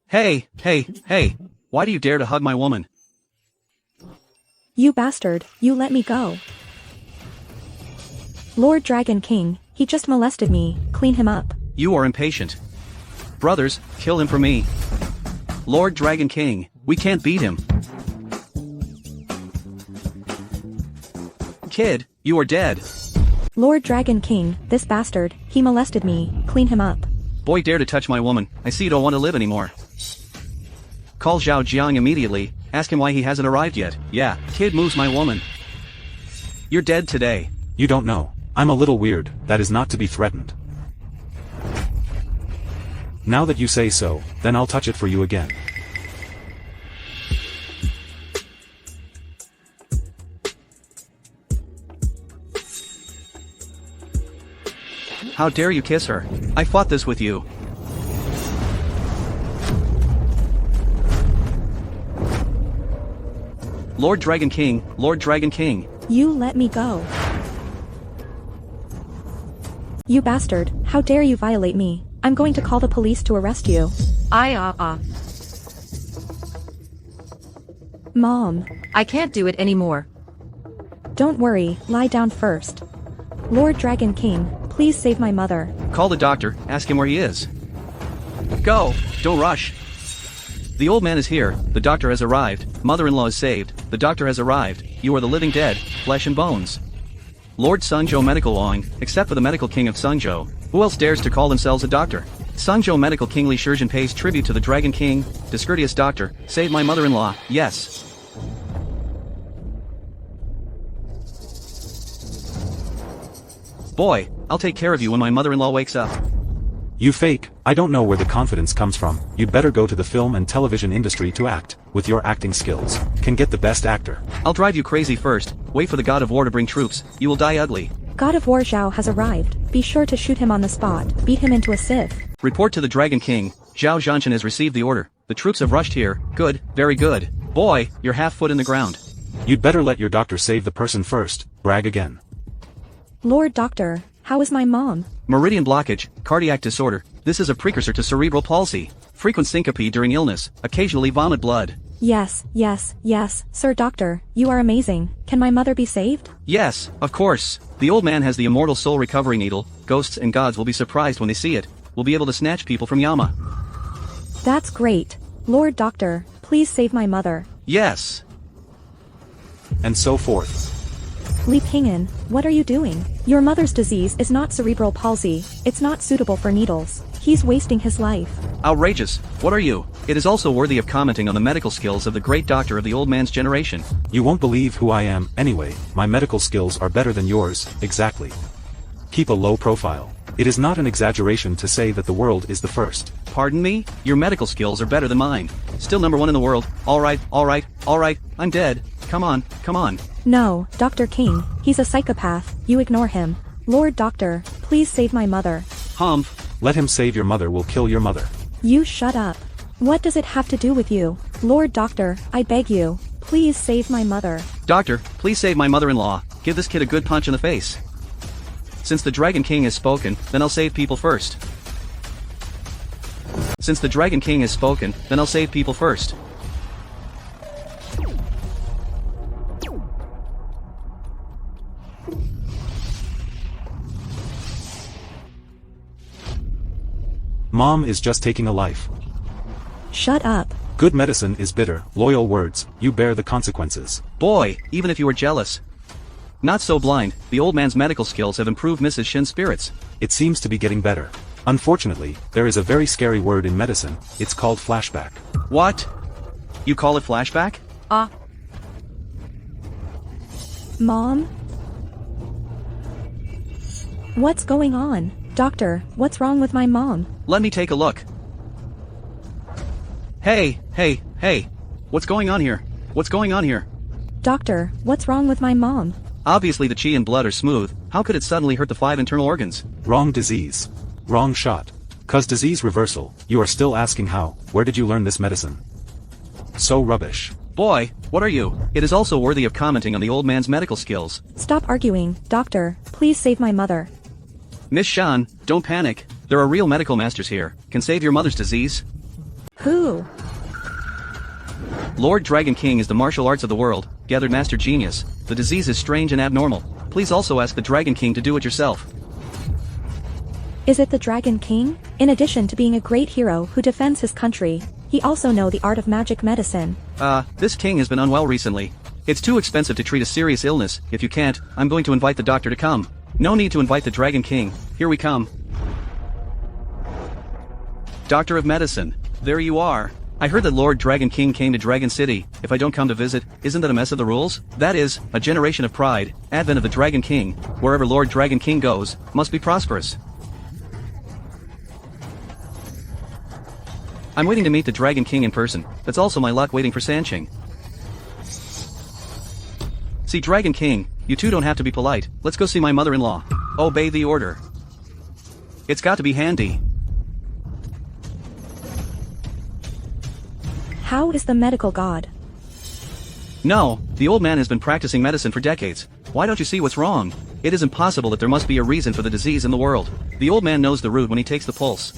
S2: Hey, why do you dare to hug my woman?
S5: You bastard, you let me go. Lord Dragon King, he just molested me, clean him up.
S2: You are impatient. Brothers, kill him for me. Lord Dragon King, we can't beat him. Kid, you are dead.
S5: Lord Dragon King, this bastard, he molested me, clean him up.
S2: Boy dare to touch my woman, I see you don't want to live anymore. Call Zhao Jiang immediately, ask him why he hasn't arrived yet. Yeah, kid moves my woman. You're dead today.
S1: You don't know. I'm a little weird, that is not to be threatened. Now that you say so, then I'll touch it for you again.
S2: How dare you kiss her? I fought this with you. Lord Dragon King, Lord Dragon King.
S5: You let me go. You bastard, how dare you violate me? I'm going to call the police to arrest you. Mom.
S3: I can't do it anymore.
S5: Don't worry, lie down first. Lord Dragon King, please save my mother.
S2: Call the doctor, ask him where he is. Go, don't rush. The old man is here, the doctor has arrived, mother-in-law is saved, the doctor has arrived, you are the living dead, flesh and bones. Lord Sungzhou Medical Lawing, except for the medical king of Sungzhou, who else dares to call themselves a doctor? Sungzhou Medical King Li Shizhen pays tribute to the Dragon King, discourteous doctor, save my mother-in-law, yes. Boy, I'll take care of you when my mother-in-law wakes up.
S1: You fake, I don't know where the confidence comes from. You'd better go to the film and television industry to act. With your acting skills, can get the best actor.
S2: I'll drive you crazy first, wait for the God of War to bring troops, you will die ugly.
S5: God of War Zhao has arrived, be sure to shoot him on the spot, beat him into a sieve.
S2: Report to the Dragon King, Zhao Zhanshan has received the order, the troops have rushed here, good, very good. Boy, you're half foot in the ground.
S1: You'd better let your doctor save the person first, brag again.
S5: Lord Doctor, How is my mom?
S2: Meridian blockage, cardiac disorder, this is a precursor to cerebral palsy. Frequent syncope during illness, occasionally vomit blood.
S5: Yes, yes, yes, sir doctor, you are amazing. Can my mother be saved?
S2: Yes, of course. The old man has the immortal soul recovery needle. Ghosts and gods will be surprised when they see it. We'll be able to snatch people from Yama.
S5: That's great. Lord Doctor, please save my mother.
S2: Yes.
S1: And so forth.
S5: Li Ping'an, what are you doing? Your mother's disease is not cerebral palsy. It's not suitable for needles. He's wasting his life.
S2: Outrageous. What are you? It is also worthy of commenting on the medical skills of the great doctor of the old man's generation.
S1: You won't believe who I am, anyway. My medical skills are better than yours, exactly. Keep a low profile. It is not an exaggeration to say that the world is the first.
S2: Pardon me? Your medical skills are better than mine. Still #1 in the world. Alright, alright, alright, I'm dead. Come on, come on.
S5: No, Dr. King, he's a psychopath. You ignore him. Lord Doctor, please save my mother.
S2: Humph.
S1: Let him save your mother will kill your mother.
S5: You shut up. What does it have to do with you? Lord Doctor, I beg you, please save my mother.
S2: Doctor, please save my mother-in-law. Give this kid a good punch in the face. Since the Dragon King has spoken, then I'll save people first. Since the Dragon King has spoken, then I'll save people first.
S1: Mom is just taking a life.
S5: Shut up.
S1: Good medicine is bitter, loyal words, you bear the consequences.
S2: Boy, even if you were jealous. Not so blind, the old man's medical skills have improved Mrs. Shin's spirits.
S1: It seems to be getting better. Unfortunately, there is a very scary word in medicine, it's called flashback.
S2: What? You call it flashback?
S5: Mom? What's going on? Doctor, what's wrong with my mom?
S2: Let me take a look. Hey, hey, hey. What's going on here? What's going on here?
S5: Doctor, what's wrong with my mom?
S2: Obviously the chi and blood are smooth, how could it suddenly hurt the 5 internal organs?
S1: Wrong disease. Wrong shot. 'Cause disease reversal, you are still asking how, where did you learn this medicine? So rubbish.
S2: Boy, what are you? It is also worthy of commenting on the old man's medical skills.
S5: Stop arguing, doctor, please save my mother.
S2: Miss Shan, don't panic. There are real medical masters here. Can save your mother's disease.
S5: Who?
S2: Lord Dragon King is the martial arts of the world, gathered master genius. The disease is strange and abnormal. Please also ask the Dragon King to do it yourself.
S5: Is it the Dragon King? In addition to being a great hero who defends his country, he also know the art of magic medicine.
S2: This king has been unwell recently. It's too expensive to treat a serious illness. If you can't, I'm going to invite the doctor to come. No need to invite the Dragon King. Here we come. Doctor of Medicine. There you are. I heard that Lord Dragon King came to Dragon City. If I don't come to visit, isn't that a mess of the rules? That is, a generation of pride. Advent of the Dragon King. Wherever Lord Dragon King goes, must be prosperous. I'm waiting to meet the Dragon King in person. That's also my luck waiting for Sanqing. See, Dragon King, you two don't have to be polite. Let's go see my mother-in-law. Obey the order. It's got to be handy.
S5: How is the medical god?
S2: No, the old man has been practicing medicine for decades. Why don't you see what's wrong? It is impossible that there must be a reason for the disease in the world. The old man knows the root when he takes the pulse.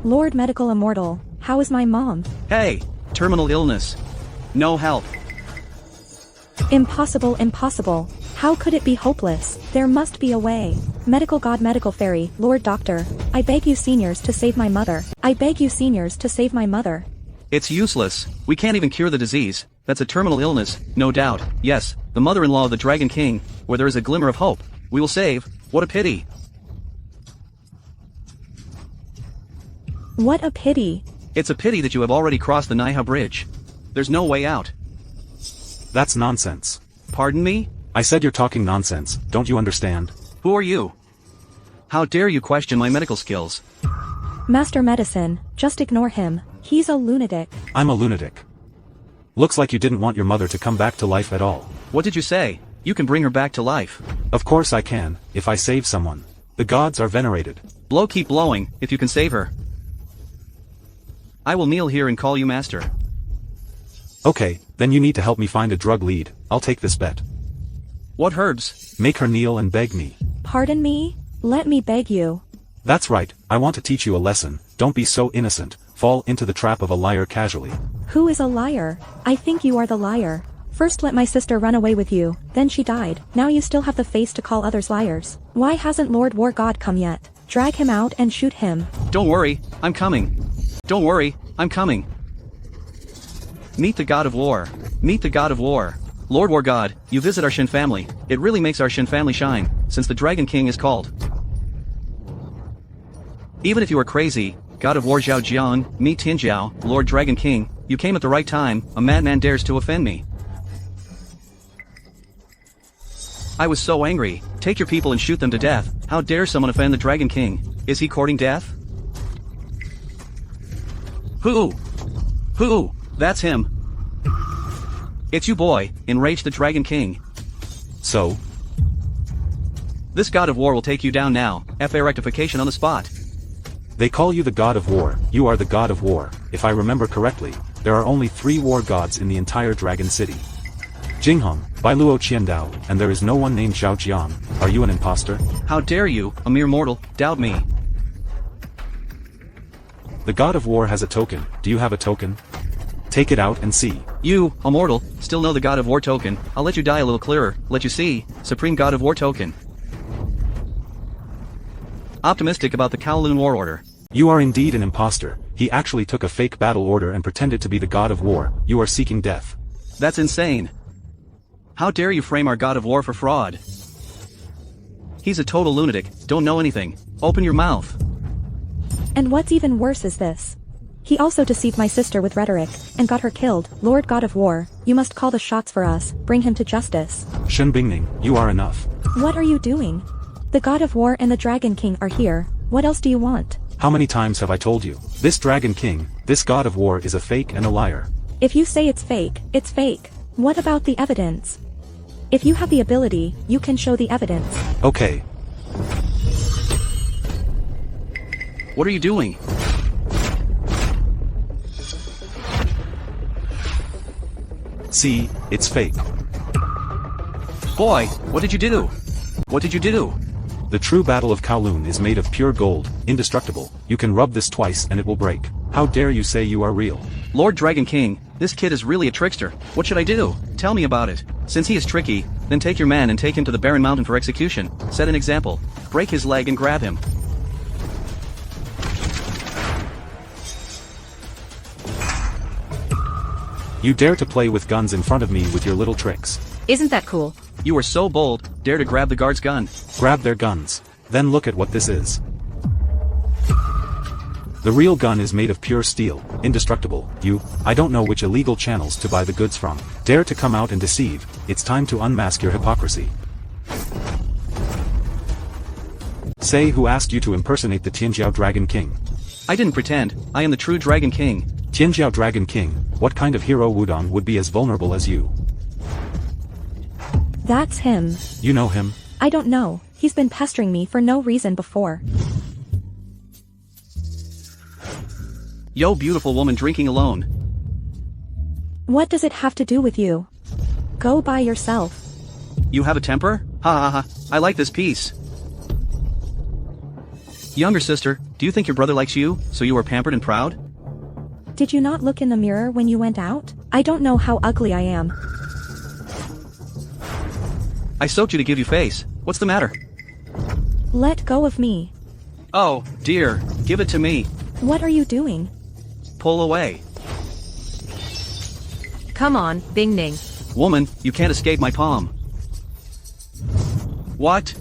S5: Lord Medical Immortal, how is my mom?
S2: Hey, terminal illness. No help.
S5: Impossible, impossible. How could it be hopeless? There must be a way. Medical god, medical fairy, Lord Doctor, I beg you seniors to save my mother. I beg you seniors to save my mother.
S2: It's useless. We can't even cure the disease. That's a terminal illness, no doubt. Yes, the mother-in-law of the Dragon King, where there is a glimmer of hope. We will save. What a pity.
S5: What a pity.
S2: It's a pity that you have already crossed the Naiha Bridge. There's no way out.
S1: That's nonsense.
S2: Pardon me?
S1: I said you're talking nonsense, don't you understand?
S2: Who are you? How dare you question my medical skills?
S5: Master Medicine, just ignore him. He's a lunatic.
S1: I'm a lunatic. Looks like you didn't want your mother to come back to life at all.
S2: What did you say? You can bring her back to life.
S1: Of course I can, if I save someone. The gods are venerated.
S2: Blow, keep blowing, if you can save her. I will kneel here and call you master.
S1: Okay, then you need to help me find a drug lead. I'll take this bet.
S2: What herbs?
S1: Make her kneel and beg me.
S5: Pardon me? Let me beg you.
S1: That's right, I want to teach you a lesson, don't be so innocent, fall into the trap of a liar casually.
S5: Who is a liar? I think you are the liar. First let my sister run away with you, then she died. Now you still have the face to call others liars. Why hasn't Lord War God come yet? Drag him out and shoot him.
S2: Don't worry, I'm coming. Don't worry, I'm coming. Meet the God of War. Meet the God of War. Lord War God, you visit our Shin family. It really makes our Shin family shine, since the Dragon King is called. Even if you are crazy, God of War Zhao Jiang, meet Tinjiao, Lord Dragon King, you came at the right time, a madman dares to offend me. I was so angry, take your people and shoot them to death, how dare someone offend the Dragon King, is he courting death? Who? That's him. It's you boy, enraged the Dragon King.
S1: So?
S2: This God of War will take you down now, FA rectification on the spot.
S1: They call you the God of War, you are the God of War, if I remember correctly, there are only 3 war gods in the entire Dragon City. Jinghong, Bailuo Qiandao, and there is no one named Zhao Jiang, are you an imposter?
S2: How dare you, a mere mortal, doubt me?
S1: The God of War has a token, do you have a token? Take it out and see.
S2: You, a mortal, still know the God of War token, I'll let you die a little clearer, let you see, Supreme God of War token. Optimistic about the Kowloon War Order.
S1: You are indeed an imposter, he actually took a fake battle order and pretended to be the God of War, you are seeking death.
S2: That's insane. How dare you frame our God of War for fraud? He's a total lunatic, don't know anything, open your mouth.
S5: And what's even worse is this. He also deceived my sister with rhetoric, and got her killed. Lord God of War, you must call the shots for us, bring him to justice.
S1: Shen Bingning, you are enough.
S5: What are you doing? The God of War and the Dragon King are here, what else do you want?
S1: How many times have I told you? This Dragon King, this God of War is a fake and a liar.
S5: If you say it's fake, it's fake. What about the evidence? If you have the ability, you can show the evidence.
S1: Okay.
S2: What are you doing?
S1: See, it's fake.
S2: Boy, what did you do? What did you do?
S1: The true battle of Kowloon is made of pure gold, indestructible. You can rub this twice and it will break. How dare you say you are real?
S2: Lord Dragon King, this kid is really a trickster. What should I do? Tell me about it. Since he is tricky, then take your man and take him to the Barren Mountain for execution. Set an example. Break his leg and grab him.
S1: You dare to play with guns in front of me with your little tricks.
S3: Isn't that cool?
S2: You are so bold, dare to grab the guard's gun.
S1: Grab their guns. Then look at what this is. The real gun is made of pure steel, indestructible. I don't know which illegal channels to buy the goods from. Dare to come out and deceive, it's time to unmask your hypocrisy. Say who asked you to impersonate the Tianjiao Dragon King.
S2: I didn't pretend, I am the true Dragon King.
S1: Tianjiao Dragon King, what kind of hero Wudong would be as vulnerable as you?
S5: That's him.
S1: You know him?
S5: I don't know, he's been pestering me for no reason before.
S2: Yo, beautiful woman drinking alone.
S5: What does it have to do with you? Go by yourself.
S2: You have a temper? Ha ha ha, I like this piece. Younger sister, do you think your brother likes you, so you are pampered and proud?
S5: Did you not look in the mirror when you went out? I don't know how ugly I am.
S2: I soaked you to give you face, what's the matter?
S5: Let go of me.
S2: Oh, dear, give it to me.
S5: What are you doing?
S2: Pull away.
S3: Come on, Bing Ning.
S2: Woman, you can't escape my palm. What?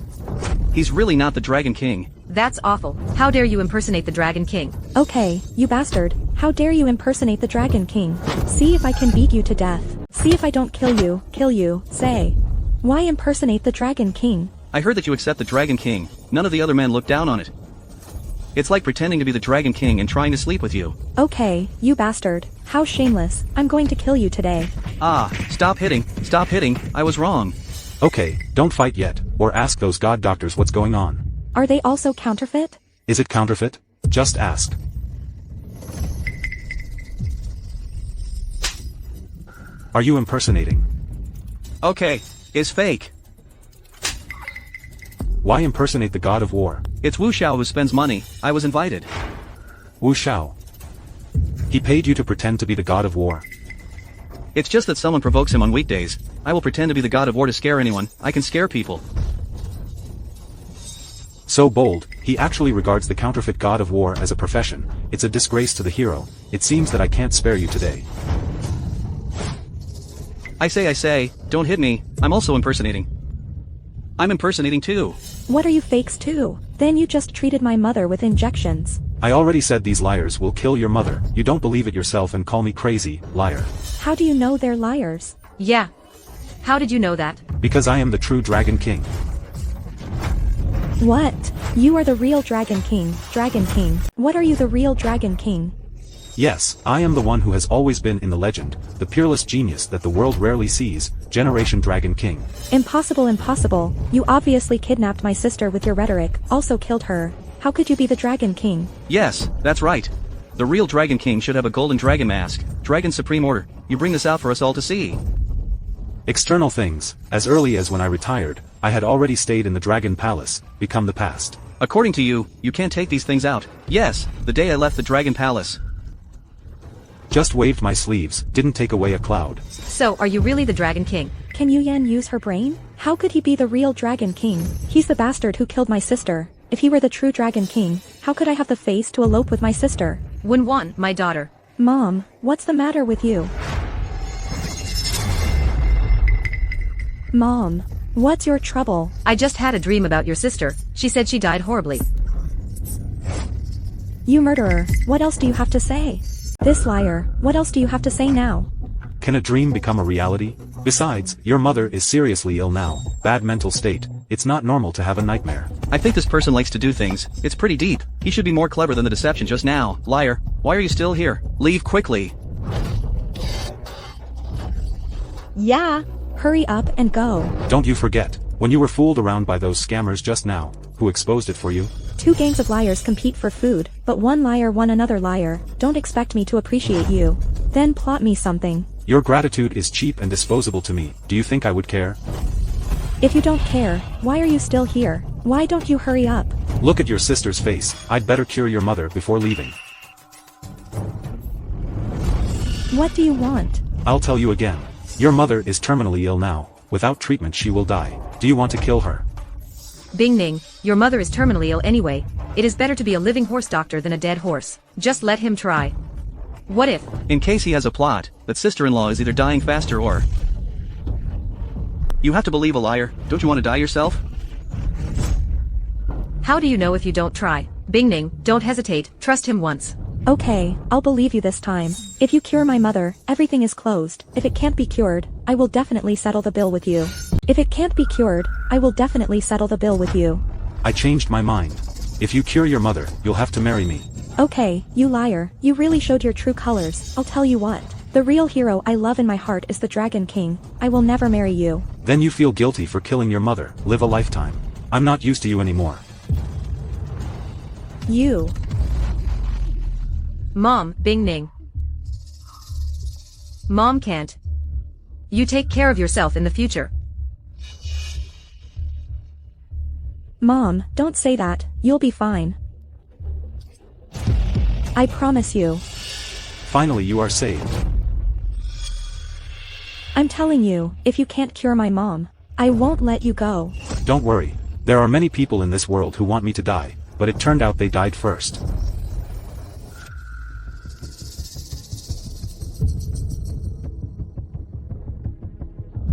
S2: He's really not the Dragon King.
S3: That's awful. How dare you impersonate the Dragon King?
S5: Okay, you bastard. How dare you impersonate the Dragon King? See if I can beat you to death. See if I don't kill you, say. Why impersonate the Dragon King?
S2: I heard that you accept the Dragon King. None of the other men look down on it. It's like pretending to be the Dragon King and trying to sleep with you.
S5: Okay, you bastard. How shameless. I'm going to kill you today.
S2: Ah, stop hitting, I was wrong.
S1: Okay, don't fight yet, or ask those god doctors what's going on.
S5: Are they also counterfeit?
S1: Is it counterfeit? Just ask. Are you impersonating?
S2: Okay, it's fake.
S1: Why impersonate the god of war?
S2: It's Wu Xiao who spends money. I was invited.
S1: Wu Xiao. He paid you to pretend to be the god of war.
S2: It's just that someone provokes him on weekdays. I will pretend to be the god of war to scare anyone. I can scare people.
S1: So bold, he actually regards the counterfeit god of war as a profession. It's a disgrace to the hero. It seems that I can't spare you today.
S2: I say, don't hit me. I'm also impersonating. I'm impersonating too.
S5: What are you fakes too? Then you just treated my mother with injections.
S1: I already said these liars will kill your mother. You don't believe it yourself and call me crazy, liar.
S5: How do you know they're liars?
S3: Yeah. How did you know that?
S1: Because I am the true Dragon King.
S5: What? You are the real Dragon King, Dragon King. What are you the real Dragon King?
S1: Yes, I am the one who has always been in the legend, the peerless genius that the world rarely sees, Generation Dragon King.
S5: Impossible, impossible. You obviously kidnapped my sister with your rhetoric, also killed her. How could you be the Dragon King?
S2: Yes, that's right. The real Dragon King should have a golden dragon mask. Dragon Supreme Order. You bring this out for us all to see.
S1: External things, as early as when I retired, I had already stayed in the Dragon Palace, become the past.
S2: According to you, you can't take these things out. Yes, the day I left the Dragon Palace.
S1: Just waved my sleeves, didn't take away a cloud.
S3: So, are you really the Dragon King?
S5: Can Yu Yan use her brain? How could he be the real Dragon King? He's the bastard who killed my sister. If he were the true Dragon King, how could I have the face to elope with my sister?
S3: Wenwan, my daughter.
S5: Mom, what's the matter with you? Mom, what's your trouble?
S3: I just had a dream about your sister. She said she died horribly.
S5: You murderer, what else do you have to say? This liar, what else do you have to say now?
S1: Can a dream become a reality? Besides, your mother is seriously ill now, bad mental state. It's not normal to have a nightmare.
S2: I think this person likes to do things. It's pretty deep. He should be more clever than the deception just now. Liar, why are you still here? Leave quickly.
S5: Yeah. Hurry up and go.
S1: Don't you forget, when you were fooled around by those scammers just now, who exposed it for you?
S5: 2 gangs of liars compete for food, but one liar won another liar. Don't expect me to appreciate you. Then plot me something.
S1: Your gratitude is cheap and disposable to me. Do you think I would care?
S5: If you don't care, why are you still here? Why don't you hurry up?
S1: Look at your sister's face. I'd better cure your mother before leaving.
S5: What do you want?
S1: I'll tell you again. Your mother is terminally ill now. Without treatment she will die. Do you want to kill her?
S3: Bing Ning, your mother is terminally ill anyway. It is better to be a living horse doctor than a dead horse. Just let him try. What if?
S2: In case he has a plot, that sister-in-law is either dying faster or... You have to believe a liar. Don't you want to die yourself?
S3: How do you know if you don't try? Bing Ning, don't hesitate, trust him once.
S5: Okay, I'll believe you this time. If you cure my mother, everything is closed. If it can't be cured, I will definitely settle the bill with you. If it can't be cured, I will definitely settle the bill with you.
S1: I changed my mind. If you cure your mother, you'll have to marry me.
S5: Okay, you liar. You really showed your true colors. I'll tell you what. The real hero I love in my heart is the Dragon King. I will never marry you.
S1: Then you feel guilty for killing your mother. Live a lifetime. I'm not used to you anymore.
S5: You.
S3: Mom, Bing Ning. Mom can't. You take care of yourself in the future.
S5: Mom, don't say that. You'll be fine. I promise you.
S1: Finally you are saved.
S5: I'm telling you, if you can't cure my mom, I won't let you go.
S1: Don't worry. There are many people in this world who want me to die, but it turned out they died first.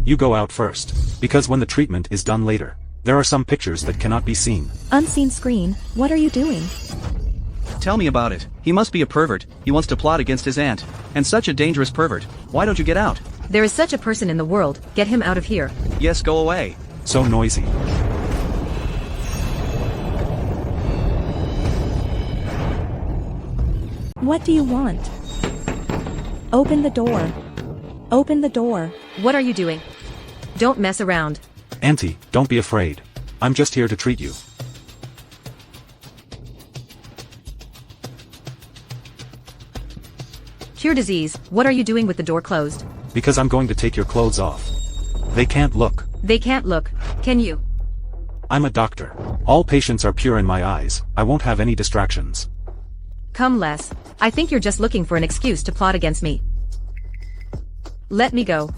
S1: You go out first, because when the treatment is done later, there are some pictures that cannot be seen.
S5: Unseen screen, what are you doing?
S2: Tell me about it. He must be a pervert. He wants to plot against his aunt. And such a dangerous pervert. Why don't you get out?
S3: There is such a person in the world, get him out of here.
S2: Yes, go away.
S1: So noisy.
S5: What do you want? Open the door. Open the door.
S3: What are you doing? Don't mess around.
S1: Auntie, don't be afraid. I'm just here to treat you.
S3: Cure disease, what are you doing with the door closed?
S1: Because I'm going to take your clothes off. They can't look.
S3: They can't look, can you?
S1: I'm a doctor. All patients are pure in my eyes, I won't have any distractions.
S3: Come Les, I think you're just looking for an excuse to plot against me. Let me go.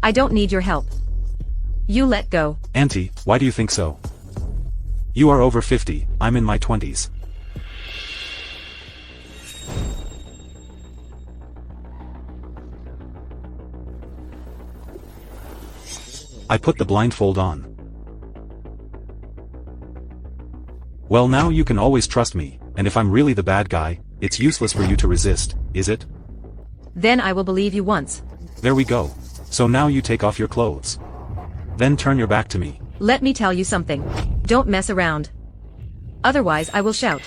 S3: I don't need your help. You let go.
S1: Auntie, why do you think so? You are over 50, I'm in my 20s. I put the blindfold on. Well, now you can always trust me, and if I'm really the bad guy, it's useless for you to resist, is it?
S3: Then I will believe you once.
S1: There we go. So now you take off your clothes. Then turn your back to me.
S3: Let me tell you something. Don't mess around. Otherwise I will shout.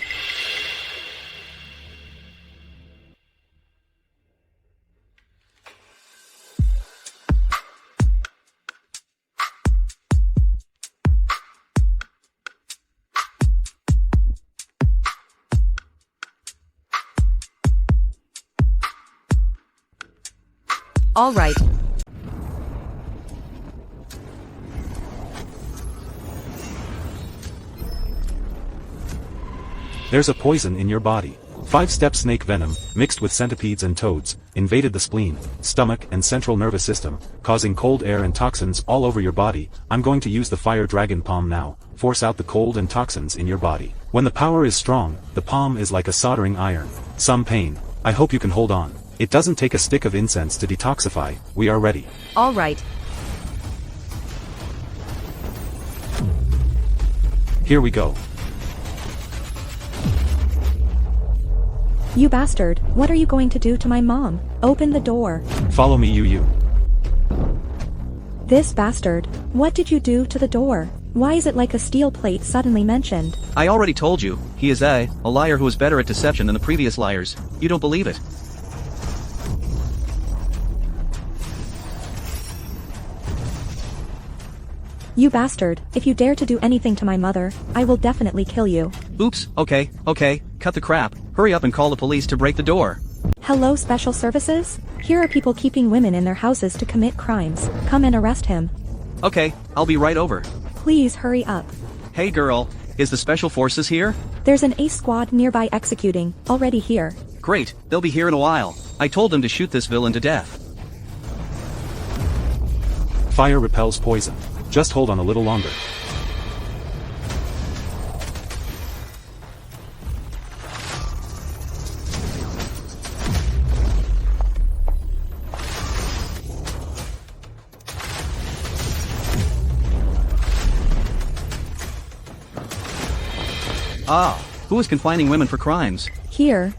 S3: All right.
S1: There's a poison in your body. 5-step snake venom, mixed with centipedes and toads, invaded the spleen, stomach and central nervous system, causing cold air and toxins all over your body. I'm going to use the fire dragon palm now, force out the cold and toxins in your body. When the power is strong, the palm is like a soldering iron. Some pain. I hope you can hold on. It doesn't take a stick of incense to detoxify. We are ready.
S3: All right.
S1: Here we go.
S5: You bastard, what are you going to do to my mom? Open the door.
S1: Follow me, you.
S5: This bastard, what did you do to the door? Why is it like a steel plate suddenly mentioned?
S2: I already told you, he is a liar who is better at deception than the previous liars. You don't believe it.
S5: You bastard, if you dare to do anything to my mother, I will definitely kill you.
S2: Oops, okay, cut the crap. Hurry up and call the police to break the door.
S5: Hello special services? Here are people keeping women in their houses to commit crimes. Come and arrest him.
S2: Okay, I'll be right over.
S5: Please hurry up.
S2: Hey girl, is the special forces here?
S5: There's an ace squad nearby executing, already here.
S2: Great, they'll be here in a while. I told them to shoot this villain to death.
S1: Fire repels poison. Just hold on a little longer.
S2: Ah, who is confining women for crimes?
S5: Here,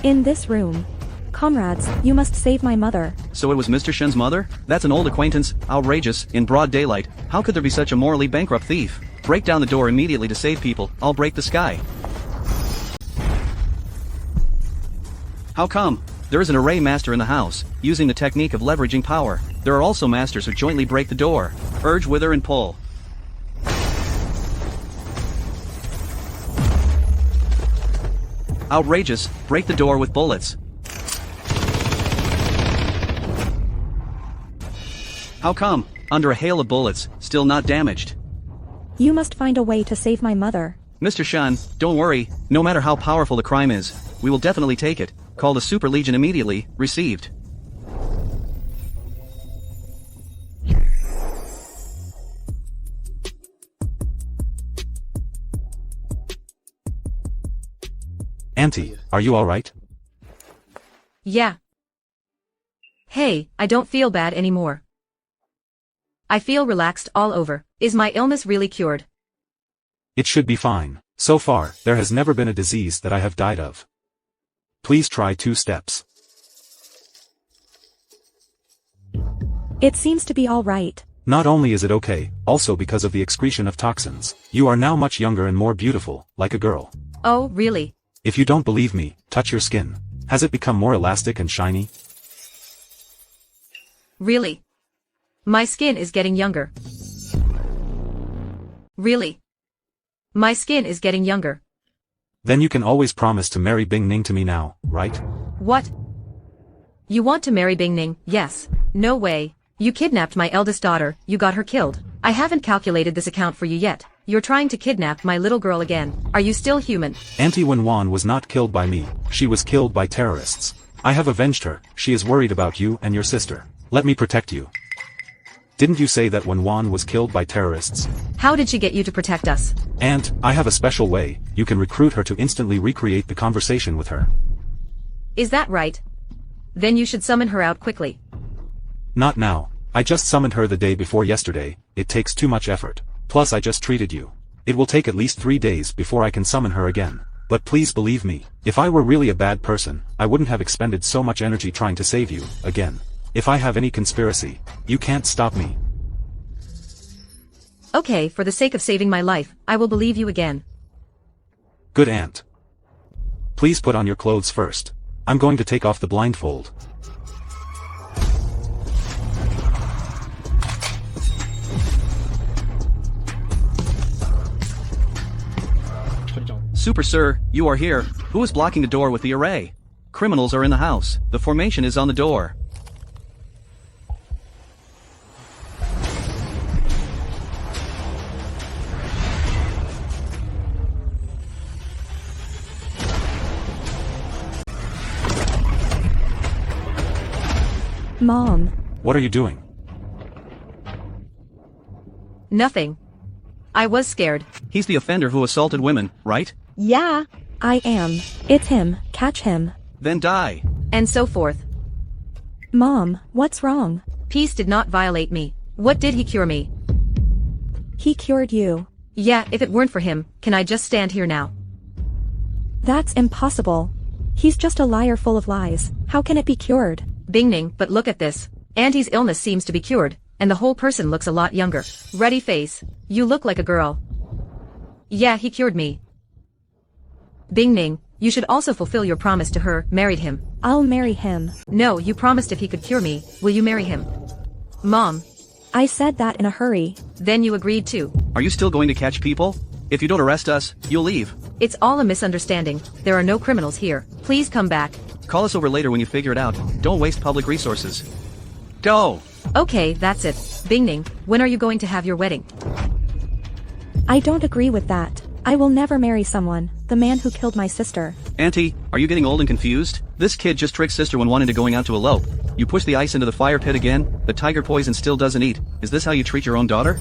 S5: in this room. Comrades, you must save my mother.
S2: So it was Mr. Shen's mother? That's an old acquaintance, outrageous, in broad daylight. How could there be such a morally bankrupt thief? Break down the door immediately to save people, I'll break the sky. How come? There is an array master in the house, using the technique of leveraging power. There are also masters who jointly break the door. Urge, wither and pull. Outrageous, break the door with bullets. How come, under a hail of bullets, still not damaged?
S5: You must find a way to save my mother.
S2: Mr. Shan, don't worry, no matter how powerful the crime is, we will definitely take it. Call the Super Legion immediately, received.
S1: Auntie, are you alright?
S3: Yeah. Hey, I don't feel bad anymore. I feel relaxed all over. Is my illness really cured?
S1: It should be fine. So far, there has never been a disease that I have died of. Please try 2 steps.
S5: It seems to be all right.
S1: Not only is it okay, also because of the excretion of toxins. You are now much younger and more beautiful, like a girl.
S3: Oh, really?
S1: If you don't believe me, touch your skin. Has it become more elastic and shiny?
S3: Really? My skin is getting younger. Really? My skin is getting younger.
S1: Then you can always promise to marry Bing Ning to me now, right?
S3: What? You want to marry Bing Ning? Yes. No way. You kidnapped my eldest daughter, you got her killed. I haven't calculated this account for you yet. You're trying to kidnap my little girl again. Are you still human?
S1: Auntie Wenwan was not killed by me, she was killed by terrorists. I have avenged her, she is worried about you and your sister. Let me protect you. Didn't you say that Wenwan was killed by terrorists?
S3: How did she get you to protect us?
S1: Aunt, I have a special way, you can recruit her to instantly recreate the conversation with her.
S3: Is that right? Then you should summon her out quickly.
S1: Not now. I just summoned her the day before yesterday, it takes too much effort. Plus I just treated you. It will take at least 3 days before I can summon her again. But please believe me, if I were really a bad person, I wouldn't have expended so much energy trying to save you, again. If I have any conspiracy, you can't stop me.
S3: Okay, for the sake of saving my life, I will believe you again.
S1: Good aunt. Please put on your clothes first. I'm going to take off the blindfold.
S2: Super Sir, you are here. Who is blocking the door with the array? Criminals are in the house. The formation is on the door.
S5: Mom.
S1: What are you doing?
S3: Nothing. I was scared.
S2: He's the offender who assaulted women, right?
S5: Yeah. I am. It's him. Catch him.
S2: Then die.
S3: And so forth.
S5: Mom, what's wrong?
S3: Peace did not violate me. What did he cure me?
S5: He cured you.
S3: Yeah, if it weren't for him, can I just stand here now?
S5: That's impossible. He's just a liar full of lies. How can it be cured?
S3: Bing-ning, but look at this. Auntie's illness seems to be cured, and the whole person looks a lot younger. Ruddy face. You look like a girl. Yeah, he cured me. Bing-ning, you should also fulfill your promise to her, married him.
S5: I'll marry him.
S3: No, you promised if he could cure me, will you marry him? Mom.
S5: I said that in a hurry.
S3: Then you agreed too.
S2: Are you still going to catch people? If you don't arrest us, you'll leave.
S3: It's all a misunderstanding. There are no criminals here. Please come back.
S2: Call us over later when you figure it out. Don't waste public resources. Go!
S3: Okay, that's it. Bing-ning, when are you going to have your wedding?
S5: I don't agree with that. I will never marry someone, the man who killed my sister.
S2: Auntie, are you getting old and confused? This kid just tricked Sister Wenwan into going out to elope. You push the ice into the fire pit again, the tiger poison still doesn't eat. Is this how you treat your own daughter?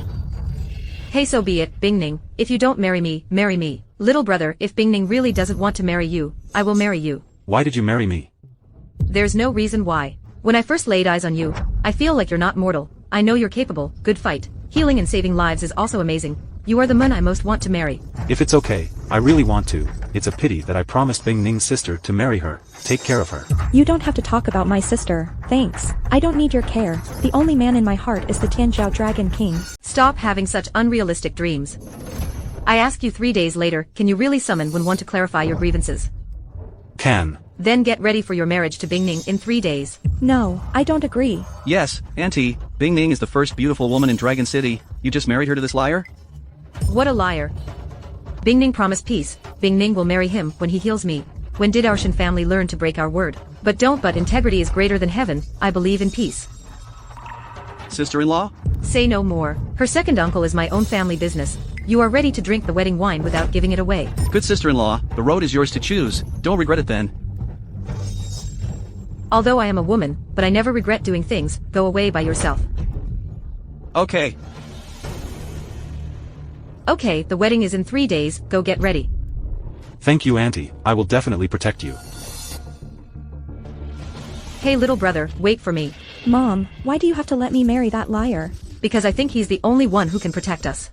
S3: Hey, so be it, Bing-ning. If you don't marry me, marry me. Little brother, if Bing-ning really doesn't want to marry you, I will marry you.
S1: Why did you marry me?
S3: There's no reason why. When I first laid eyes on you, I feel like you're not mortal. I know you're capable, good fight. Healing and saving lives is also amazing. You are the man I most want to marry.
S1: If it's okay, I really want to. It's a pity that I promised Bing Ning's sister to marry her. Take care of her.
S5: You don't have to talk about my sister, thanks. I don't need your care. The only man in my heart is the Tianjiao Dragon King.
S3: Stop having such unrealistic dreams. I ask you 3 days later, can you really summon Wenwan to clarify your grievances?
S1: Can.
S3: Then get ready for your marriage to Bing Ning in 3 days.
S5: No, I don't agree.
S2: Yes, Auntie, Bing Ning is the first beautiful woman in Dragon City. You just married her to this liar?
S3: What a liar. Bing Ning promised peace. Bing Ning will marry him when he heals me. When did our Shen family learn to break our word? But integrity is greater than heaven. I believe in peace.
S2: Sister-in-law?
S3: Say no more. Her second uncle is my own family business. You are ready to drink the wedding wine without giving it away.
S2: Good sister-in-law, the road is yours to choose. Don't regret it then.
S3: Although I am a woman, but I never regret doing things. Go away by yourself.
S2: Okay.
S3: Okay, the wedding is in 3 days. Go get ready.
S1: Thank you, Auntie. I will definitely protect you.
S3: Hey little brother, wait for me.
S5: Mom, why do you have to let me marry that liar?
S3: Because I think he's the only one who can protect us.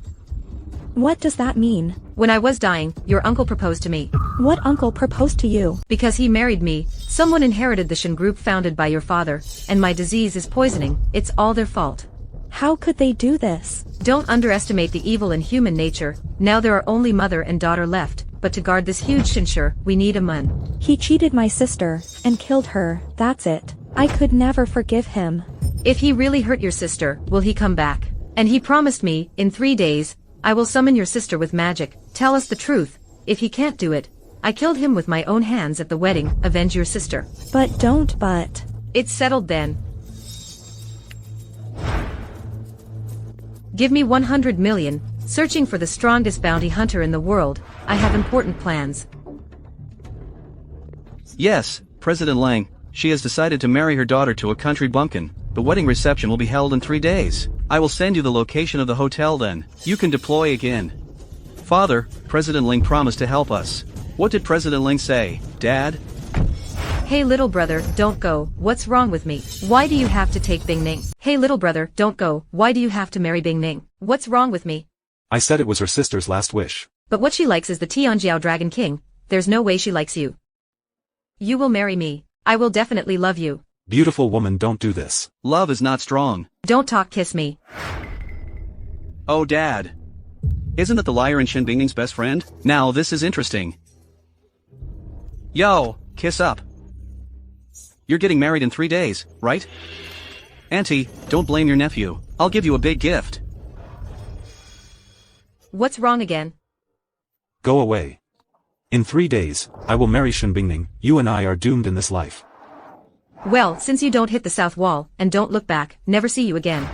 S5: What does that mean?
S3: When I was dying, your uncle proposed to me.
S5: What uncle proposed to you?
S3: Because he married me. Someone inherited the Shen group founded by your father, and my disease is poisoning. It's all their fault.
S5: How could they do this?
S3: Don't underestimate the evil in human nature. Now there are only mother and daughter left, but to guard this huge Shenshur, we need a man.
S5: He cheated my sister, and killed her, that's it. I could never forgive him.
S3: If he really hurt your sister, will he come back? And he promised me, in 3 days, I will summon your sister with magic. Tell us the truth. If he can't do it, I killed him with my own hands at the wedding. Avenge your sister.
S5: But. It's
S3: settled then. Give me 100 million. Searching for the strongest bounty hunter in the world. I have important plans.
S2: Yes, President Lang. She has decided to marry her daughter to a country bumpkin. The wedding reception will be held in 3 days. I will send you the location of the hotel then. You can deploy again. Father, President Ling promised to help us. What did President Ling say, Dad?
S3: Hey little brother, don't go. What's wrong with me? Why do you have to take Bing Ning? Hey little brother, don't go. Why do you have to marry Bing Ning? What's wrong with me?
S1: I said it was her sister's last wish.
S3: But what she likes is the Tianjiao Dragon King. There's no way she likes you. You will marry me. I will definitely love you.
S1: Beautiful woman, don't do this.
S2: Love is not strong.
S3: Don't talk, kiss me.
S2: Oh Dad. Isn't that the liar and Shen Bingning's best friend? Now this is interesting. Yo, kiss up. You're getting married in 3 days, right? Auntie, don't blame your nephew. I'll give you a big gift.
S3: What's wrong again?
S1: Go away. In 3 days, I will marry Shen Bingning. You and I are doomed in this life.
S3: Well, since you don't hit the south wall, and don't look back, never see you again.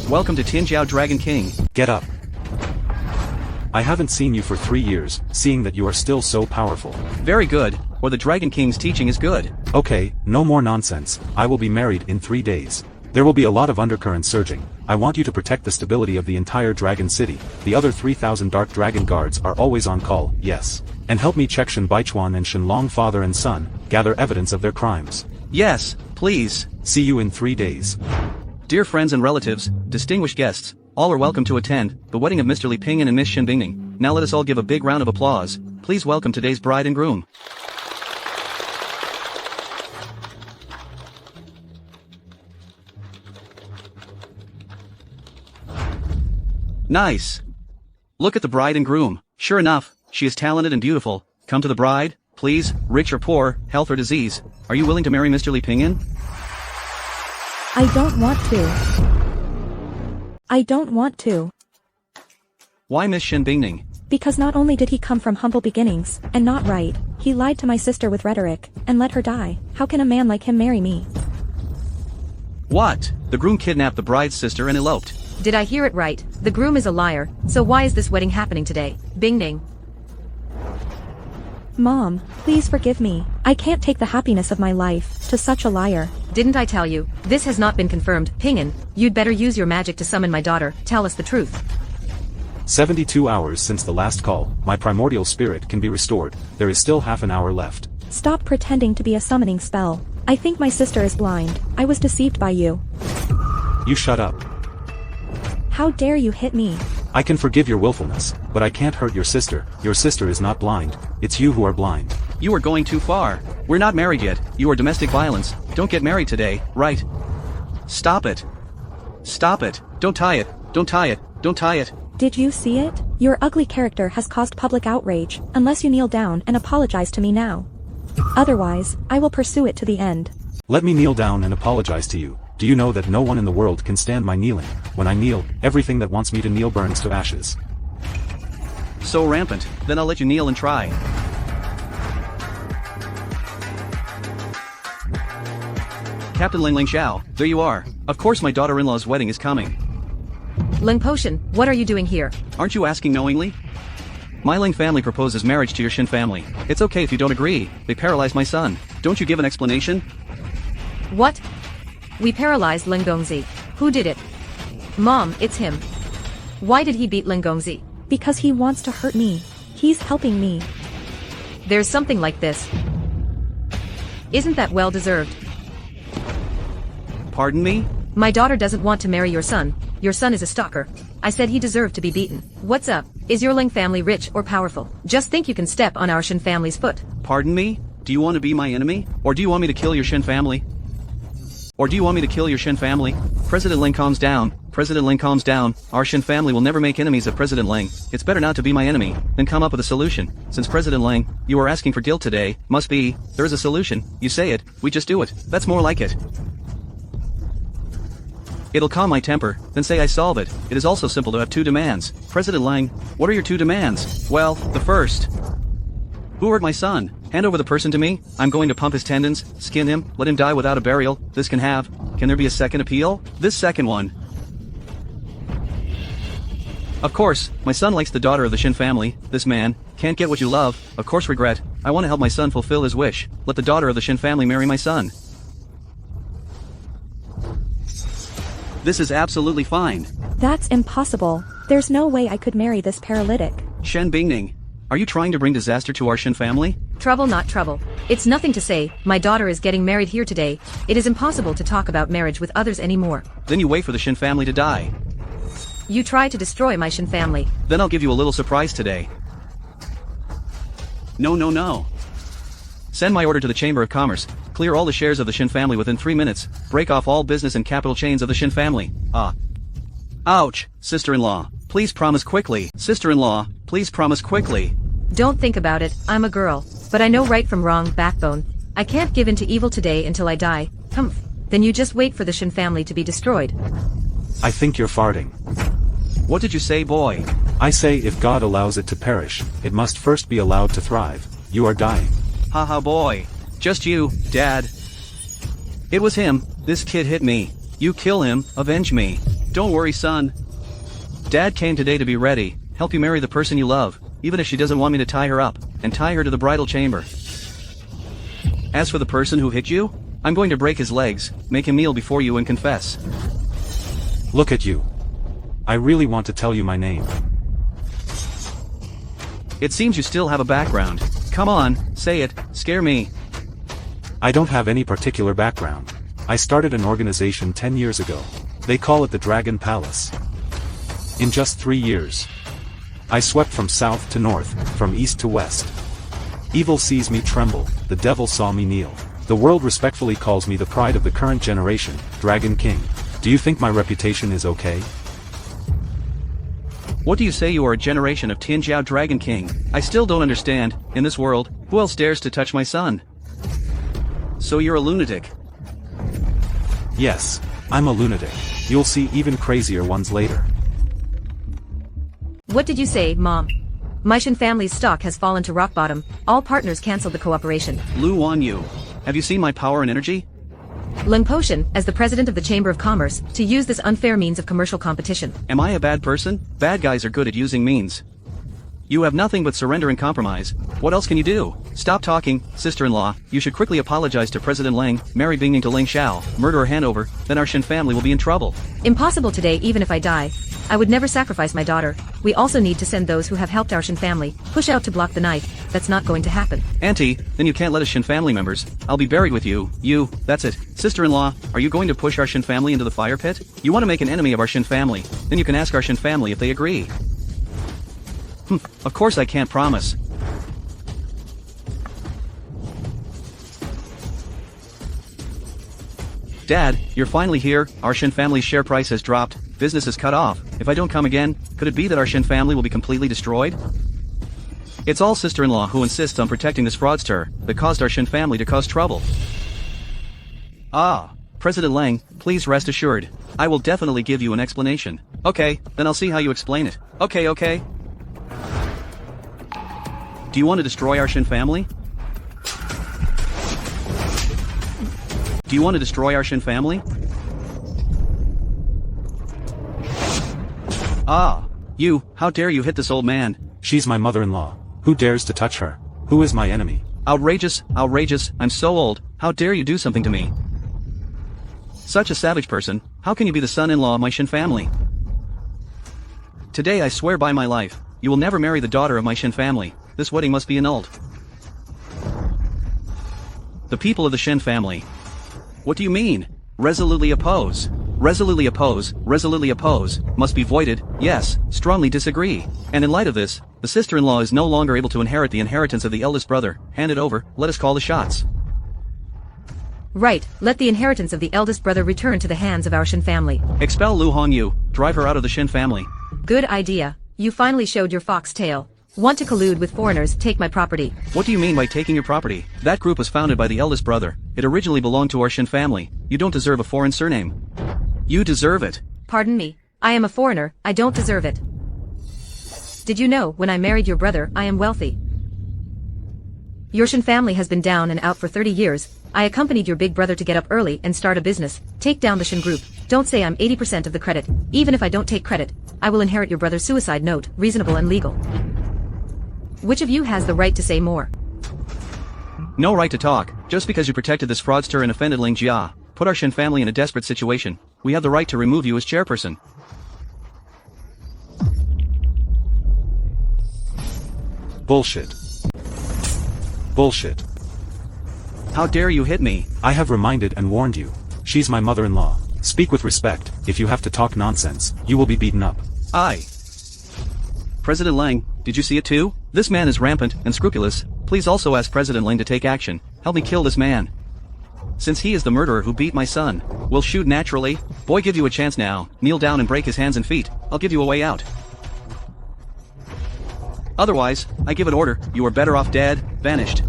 S2: Welcome to Tianjiao Dragon King.
S1: Get up. I haven't seen you for 3 years, seeing that you are still so powerful.
S2: Very good, or the Dragon King's teaching is good.
S1: Okay, no more nonsense. I will be married in 3 days. There will be a lot of undercurrent surging. I want you to protect the stability of the entire Dragon City. The other 3,000 Dark Dragon guards are always on call, yes. And help me check Shen Baichuan and Shen Long father and son, gather evidence of their crimes.
S2: Yes, please.
S1: See you in 3 days.
S2: Dear friends and relatives, distinguished guests, all are welcome to attend the wedding of Mr. Li Pingyan and Miss Shen Bingning. Now let us all give a big round of applause. Please welcome today's bride and groom. Nice. Look at the bride and groom. Sure enough, she is talented and beautiful. Come to the bride, please, rich or poor, health or disease. Are you willing to marry Mr. Li Pingyan?
S5: I don't want to. I don't want to.
S2: Why Miss Shen Bingning?
S5: Because not only did he come from humble beginnings, and not right, he lied to my sister with rhetoric, and let her die. How can a man like him marry me?
S2: What? The groom kidnapped the bride's sister and eloped.
S3: Did I hear it right? The groom is a liar, so why is this wedding happening today? Bing Ning.
S5: Mom, please forgive me. I can't take the happiness of my life to such a liar.
S3: Didn't I tell you? This has not been confirmed. Pingyan, you'd better use your magic to summon my daughter. Tell us the truth.
S1: 72 hours since the last call, my primordial spirit can be restored. There is still half an hour left.
S5: Stop pretending to be a summoning spell. I think my sister is blind. I was deceived by you.
S1: You shut up.
S5: How dare you hit me?
S1: I can forgive your willfulness, but I can't hurt your sister. Your sister is not blind. It's you who are blind.
S2: You are going too far. We're not married yet. You are domestic violence. Don't get married today, right? Stop it. Stop it. Don't tie it. Don't tie it. Don't tie it.
S5: Did you see it? Your ugly character has caused public outrage, unless you kneel down and apologize to me now. Otherwise, I will pursue it to the end.
S1: Let me kneel down and apologize to you. Do you know that no one in the world can stand my kneeling? When I kneel, everything that wants me to kneel burns to ashes.
S2: So rampant. Then I'll let you kneel and try. Captain Ling Ling Xiao, there you are. Of course my daughter-in-law's wedding is coming.
S3: Ling Potion, what are you doing here?
S2: Aren't you asking knowingly? My Ling family proposes marriage to your Shen family. It's okay if you don't agree. They paralyzed my son. Don't you give an explanation?
S3: What? We paralyzed Ling Gongzi. Who did it? Mom, it's him. Why did he beat Ling Gongzi?
S5: Because he wants to hurt me. He's helping me.
S3: There's something like this. Isn't that well deserved?
S2: Pardon me?
S3: My daughter doesn't want to marry your son. Your son is a stalker. I said he deserved to be beaten. What's up? Is your Ling family rich or powerful? Just think you can step on our Shen family's foot.
S2: Pardon me? Do you want to be my enemy? Or do you want me to kill your Shen family? Or do you want me to kill your Shen family? President Ling calms down. President Ling calms down. Our Shen family will never make enemies of President Ling. It's better not to be my enemy, than come up with a solution. Since President Ling, you are asking for deal today, must be, there is a solution. You say it, we just do it. That's more like it. It'll calm my temper, then say I solve it. It is also simple to have two demands. President Lang, what are your two demands? Well, the first. Who hurt my son? Hand over the person to me. I'm going to pump his tendons, skin him, let him die without a burial. This can have. Can there be a second appeal? This second one. Of course, my son likes the daughter of the Shin family. This man can't get what you love. Of course, regret. I want to help my son fulfill his wish. Let the daughter of the Shin family marry my son. This is absolutely fine.
S5: That's impossible. There's no way I could marry this paralytic.
S2: Shen Bingning, are you trying to bring disaster to our Shin family?
S3: Trouble not trouble. It's nothing to say, my daughter is getting married here today. It is impossible to talk about marriage with others anymore.
S2: Then you wait for the Shin family to die.
S3: You try to destroy my Shin family.
S2: Then I'll give you a little surprise today. No. Send my order to the Chamber of Commerce. Clear all the shares of the Shin family within 3 minutes. Break off all business and capital chains of the Shin family. Ouch, sister-in-law. Please promise quickly. Sister-in-law, please promise quickly.
S3: Don't think about it, I'm a girl. But I know right from wrong, backbone. I can't give in to evil today until I die. Humph. Then you just wait for the Shin family to be destroyed.
S1: I think you're farting.
S2: What did you say, boy?
S1: I say if God allows it to perish, it must first be allowed to thrive. You are dying.
S2: Haha, boy. Just you, Dad. It was him. This kid hit me. You kill him, avenge me. Don't worry, son. Dad came today to be ready, help you marry the person you love, even if she doesn't want me to tie her up, and tie her to the bridal chamber. As for the person who hit you, I'm going to break his legs, make him kneel before you and confess.
S1: Look at you. I really want to tell you my name.
S2: It seems you still have a background. Come on, say it, scare me.
S1: I don't have any particular background. I started an organization 10 years ago. They call it the Dragon Palace. In just 3 years, I swept from south to north, from east to west. Evil sees me tremble, the devil saw me kneel. The world respectfully calls me the pride of the current generation, Dragon King. Do you think my reputation is okay?
S2: What do you say you are a generation of Tianjiao Dragon King? I still don't understand. In this world, who else dares to touch my son? So you're a lunatic.
S1: Yes, I'm a lunatic. You'll see even crazier ones later.
S3: What did you say, Mom? My Shin family's stock has fallen to rock bottom. All partners canceled the cooperation.
S2: Lu Wanyu, have you seen my power and energy?
S3: Lung Potion, as the president of the Chamber of Commerce, to use this unfair means of commercial competition.
S2: Am I a bad person? Bad guys are good at using means. You have nothing but surrender and compromise. What else can you do? Stop talking, sister-in-law. You should quickly apologize to President Lang, marry Bingning to Ling Xiao, murder or hand over, then our Shin family will be in trouble.
S3: Impossible today even if I die. I would never sacrifice my daughter. We also need to send those who have helped our Shin family, push out to block the knife. That's not going to happen.
S2: Auntie, then you can't let us Shin family members. I'll be buried with you. That's it. Sister-in-law, are you going to push our Shin family into the fire pit? You want to make an enemy of our Shin family. Then you can ask our Shin family if they agree. Of course I can't promise. Dad, you're finally here. Our Shin family's share price has dropped. Business is cut off. If I don't come again, could it be that our Shin family will be completely destroyed? It's all sister-in-law who insists on protecting this fraudster that caused our Shin family to cause trouble. President Lang, please rest assured. I will definitely give you an explanation. Okay, then I'll see how you explain it. Okay. Do you want to destroy our Shin family? Do you want to destroy our Shin family? How dare you hit this old man?
S1: She's my mother-in-law. Who dares to touch her? Who is my enemy?
S2: Outrageous, I'm so old. How dare you do something to me? Such a savage person, how can you be the son-in-law of my Shin family? Today I swear by my life, you will never marry the daughter of my Shin family. This wedding must be annulled. The people of the Shin family. What do you mean? Resolutely oppose. Resolutely oppose, must be voided, yes, strongly disagree. And in light of this, the sister-in-law is no longer able to inherit the inheritance of the eldest brother. Hand it over, let us call the shots.
S3: Right, let the inheritance of the eldest brother return to the hands of our Shin family.
S2: Expel Lu Hongyu, drive her out of the Shin family.
S3: Good idea. You finally showed your fox tail. Want to collude with foreigners, take my property.
S2: What do you mean by taking your property? That group was founded by the eldest brother. It originally belonged to our Shin family. You don't deserve a foreign surname. You deserve it.
S3: Pardon me. I am a foreigner, I don't deserve it. Did you know, when I married your brother, I am wealthy? Your Shen family has been down and out for 30 years. I accompanied your big brother to get up early and start a business. Take down the Shen group. Don't say I'm 80% of the credit. Even if I don't take credit, I will inherit your brother's suicide note, reasonable and legal. Which of you has the right to say more?
S2: No right to talk, just because you protected this fraudster and offended Ling Jia, put our Shen family in a desperate situation. We have the right to remove you as chairperson.
S1: Bullshit. Bullshit.
S2: How dare you hit me?
S1: I have reminded and warned you. She's my mother-in-law. Speak with respect. If you have to talk nonsense, you will be beaten up.
S2: President Lang, did you see it too? This man is rampant and scrupulous. Please also ask President Lang to take action. Help me kill this man. Since he is the murderer who beat my son, we'll shoot naturally. Boy, give you a chance now. Kneel down and break his hands and feet. I'll give you a way out. Otherwise, I give an order. You are better off dead, vanished.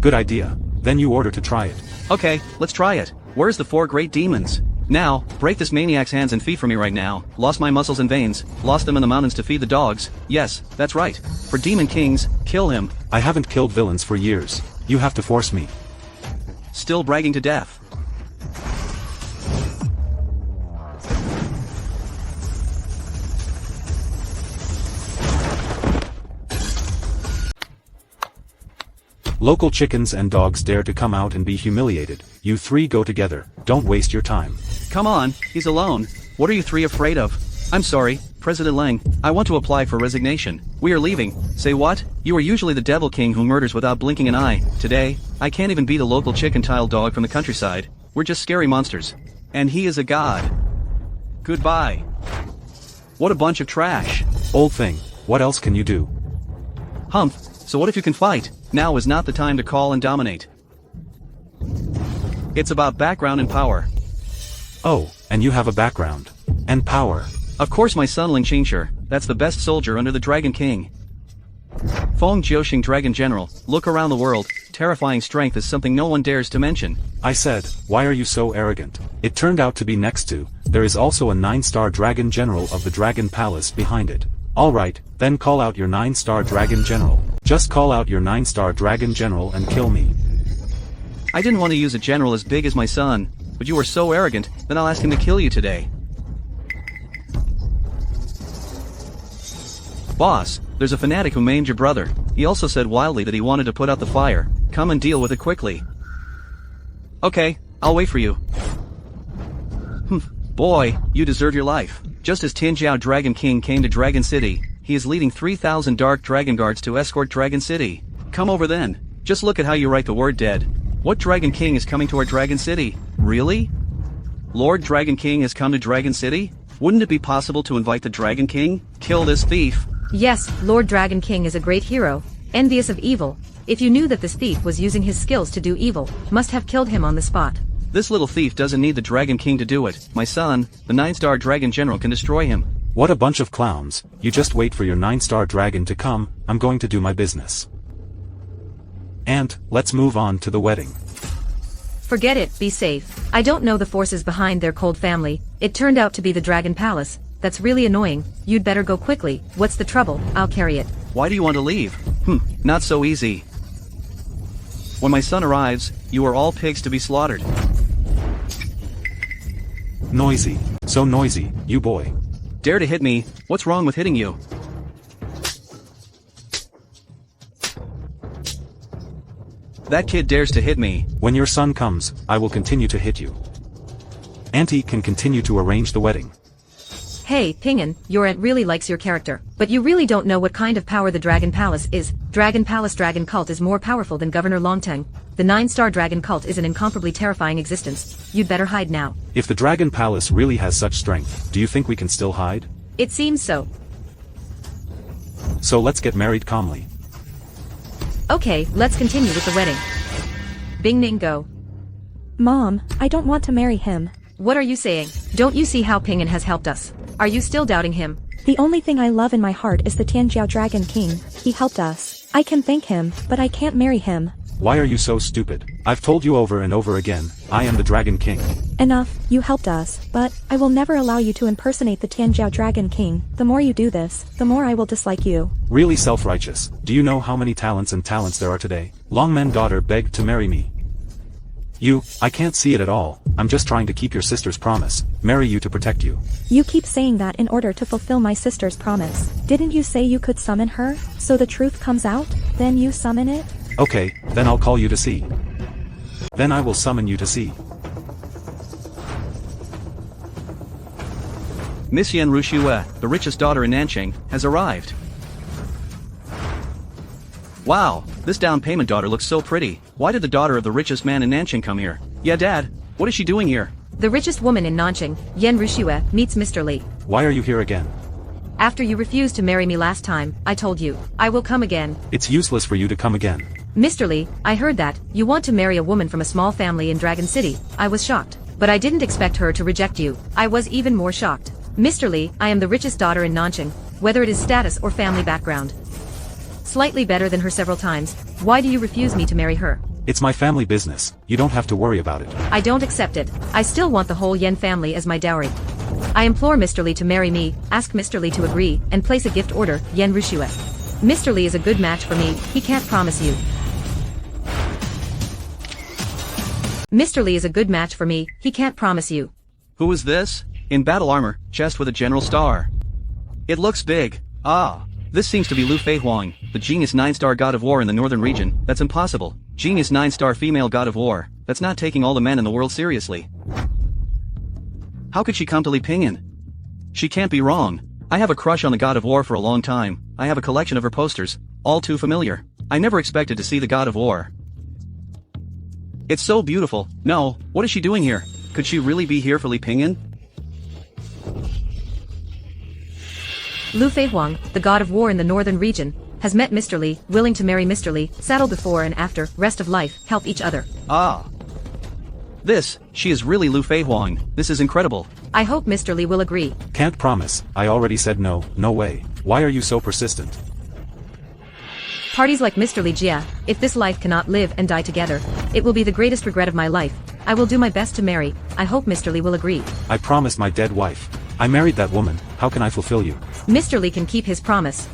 S1: Good idea. Then you order to try it.
S2: Okay, let's try it. Where's the 4 great demons? Now, break this maniac's hands and feet for me right now. Lost my muscles and veins. Lost them in the mountains to feed the dogs. Yes, that's right. For Demon Kings, kill him.
S1: I haven't killed villains for years. You have to force me.
S2: Still bragging to death.
S1: Local chickens and dogs dare to come out and be humiliated. You 3 go together. Don't waste your time.
S2: Come on, he's alone. What are you 3 afraid of? I'm sorry, President Lang, I want to apply for resignation. We are leaving. Say what? You are usually the Devil King who murders without blinking an eye. Today, I can't even beat a local chicken-tile dog from the countryside. We're just scary monsters. And he is a god. Goodbye. What a bunch of trash.
S1: Old thing, what else can you do?
S2: Humph, so what if you can fight? Now is not the time to call and dominate. It's about background and power.
S1: Oh, and you have a background. And power.
S2: Of course my son Ling Qingshi, that's the best soldier under the Dragon King. Feng Jiuxing Dragon General, look around the world, terrifying strength is something no one dares to mention.
S1: I said, why are you so arrogant? It turned out to be next to, there is also a 9-star Dragon General of the Dragon Palace behind it. Alright, then call out your 9-star Dragon General. Just call out your 9-star Dragon General and kill me.
S2: I didn't want to use a general as big as my son, but you are so arrogant, then I'll ask him to kill you today. Boss, there's a fanatic who maimed your brother. He also said wildly that he wanted to put out the fire. Come and deal with it quickly. Okay, I'll wait for you. Boy, you deserve your life. Just as Tinjiao Dragon King came to Dragon City, he is leading 3,000 Dark Dragon Guards to escort Dragon City. Come over then. Just look at how you write the word dead. What Dragon King is coming to our Dragon City? Really? Lord Dragon King has come to Dragon City? Wouldn't it be possible to invite the Dragon King? Kill this thief.
S3: Yes, Lord Dragon King is a great hero, envious of evil. If you knew that this thief was using his skills to do evil, must have killed him on the spot.
S2: This little thief doesn't need the Dragon King to do it. My son, the 9-star Dragon General, can destroy him.
S1: What a bunch of clowns. You just wait for your 9-star dragon to come, I'm going to do my business. And, let's move on to the wedding.
S3: Forget it, be safe. I don't know the forces behind their cold family. It turned out to be the Dragon Palace. That's really annoying. You'd better go quickly. What's the trouble? I'll carry it.
S2: Why do you want to leave? Not so easy. When my son arrives, you are all pigs to be slaughtered.
S1: Noisy. So noisy, you boy.
S2: Dare to hit me, what's wrong with hitting you? That kid dares to hit me.
S1: When your son comes, I will continue to hit you. Auntie can continue to arrange the wedding.
S3: Hey, Ping'an, your aunt really likes your character, but you really don't know what kind of power the Dragon Palace is. Dragon Palace Dragon Cult is more powerful than Governor Longteng. The 9-star Dragon Cult is an incomparably terrifying existence. You'd better hide now.
S1: If the Dragon Palace really has such strength, do you think we can still hide?
S3: It seems so.
S1: So let's get married calmly.
S3: Okay, let's continue with the wedding. Bing Ning go.
S5: Mom, I don't want to marry him.
S3: What are you saying? Don't you see how Ping'an has helped us? Are you still doubting him?
S5: The only thing I love in my heart is the Tianjiao Dragon King. He helped us. I can thank him, but I can't marry him.
S1: Why are you so stupid? I've told you over and over again, I am the Dragon King.
S5: Enough, you helped us, but I will never allow you to impersonate the Tianjiao Dragon King. The more you do this, the more I will dislike you.
S1: Really self-righteous. Do you know how many talents there are today? Longmen daughter begged to marry me. I can't see it at all. I'm just trying to keep your sister's promise. Marry you to protect you.
S5: You keep saying that in order to fulfill my sister's promise. Didn't you say you could summon her? So the truth comes out? Then you summon it?
S1: Okay, then I'll call you to see. Then I will summon you to see.
S2: Miss Yan Rushue, the richest daughter in Nanching, has arrived. Wow, this down payment daughter looks so pretty. Why did the daughter of the richest man in Nanching come here? Yeah, Dad, what is she doing here?
S3: The richest woman in Nanching, Yan Rushue, meets Mr. Li.
S1: Why are you here again?
S3: After you refused to marry me last time, I told you, I will come again.
S1: It's useless for you to come again.
S3: Mr. Li, I heard that, you want to marry a woman from a small family in Dragon City. I was shocked. But I didn't expect her to reject you. I was even more shocked. Mr. Li, I am the richest daughter in Nanching, whether it is status or family background. Slightly better than her several times. Why do you refuse me to marry her?
S1: It's my family business. You don't have to worry about it.
S3: I don't accept it. I still want the whole Yan family as my dowry. I implore Mr. Li to marry me, ask Mr. Li to agree, and place a gift order, Yan Rushue. Mr. Li is a good match for me, he can't promise you. Mr. Li is a good match for me, he can't promise you.
S2: Who is this? In battle armor, chest with a general star. It looks big. Ah. This seems to be Lu Fei Huang, the genius 9-star god of war in the northern region. That's impossible. Genius 9-star female god of war. That's not taking all the men in the world seriously. How could she come to Li Pingyan? She can't be wrong. I have a crush on the god of war for a long time. I have a collection of her posters, all too familiar. I never expected to see the god of war. It's so beautiful. No, what is she doing here? Could she really be here for Li Pingyan?
S3: Lu Fei Huang, the god of war in the northern region, has met Mr. Li, willing to marry Mr. Li, saddle before and after, rest of life, help each other.
S2: Ah. She is really Lu Fei Huang. This is incredible.
S3: I hope Mr. Li will agree.
S1: Can't promise. I already said no, no way. Why are you so persistent?
S3: Parties like Mr. Li Jia, if this life cannot live and die together, it will be the greatest regret of my life. I will do my best to marry. I hope Mr. Li will agree.
S1: I promised my dead wife. I married that woman. How can I fulfill you?
S3: Mr. Li can keep his promise.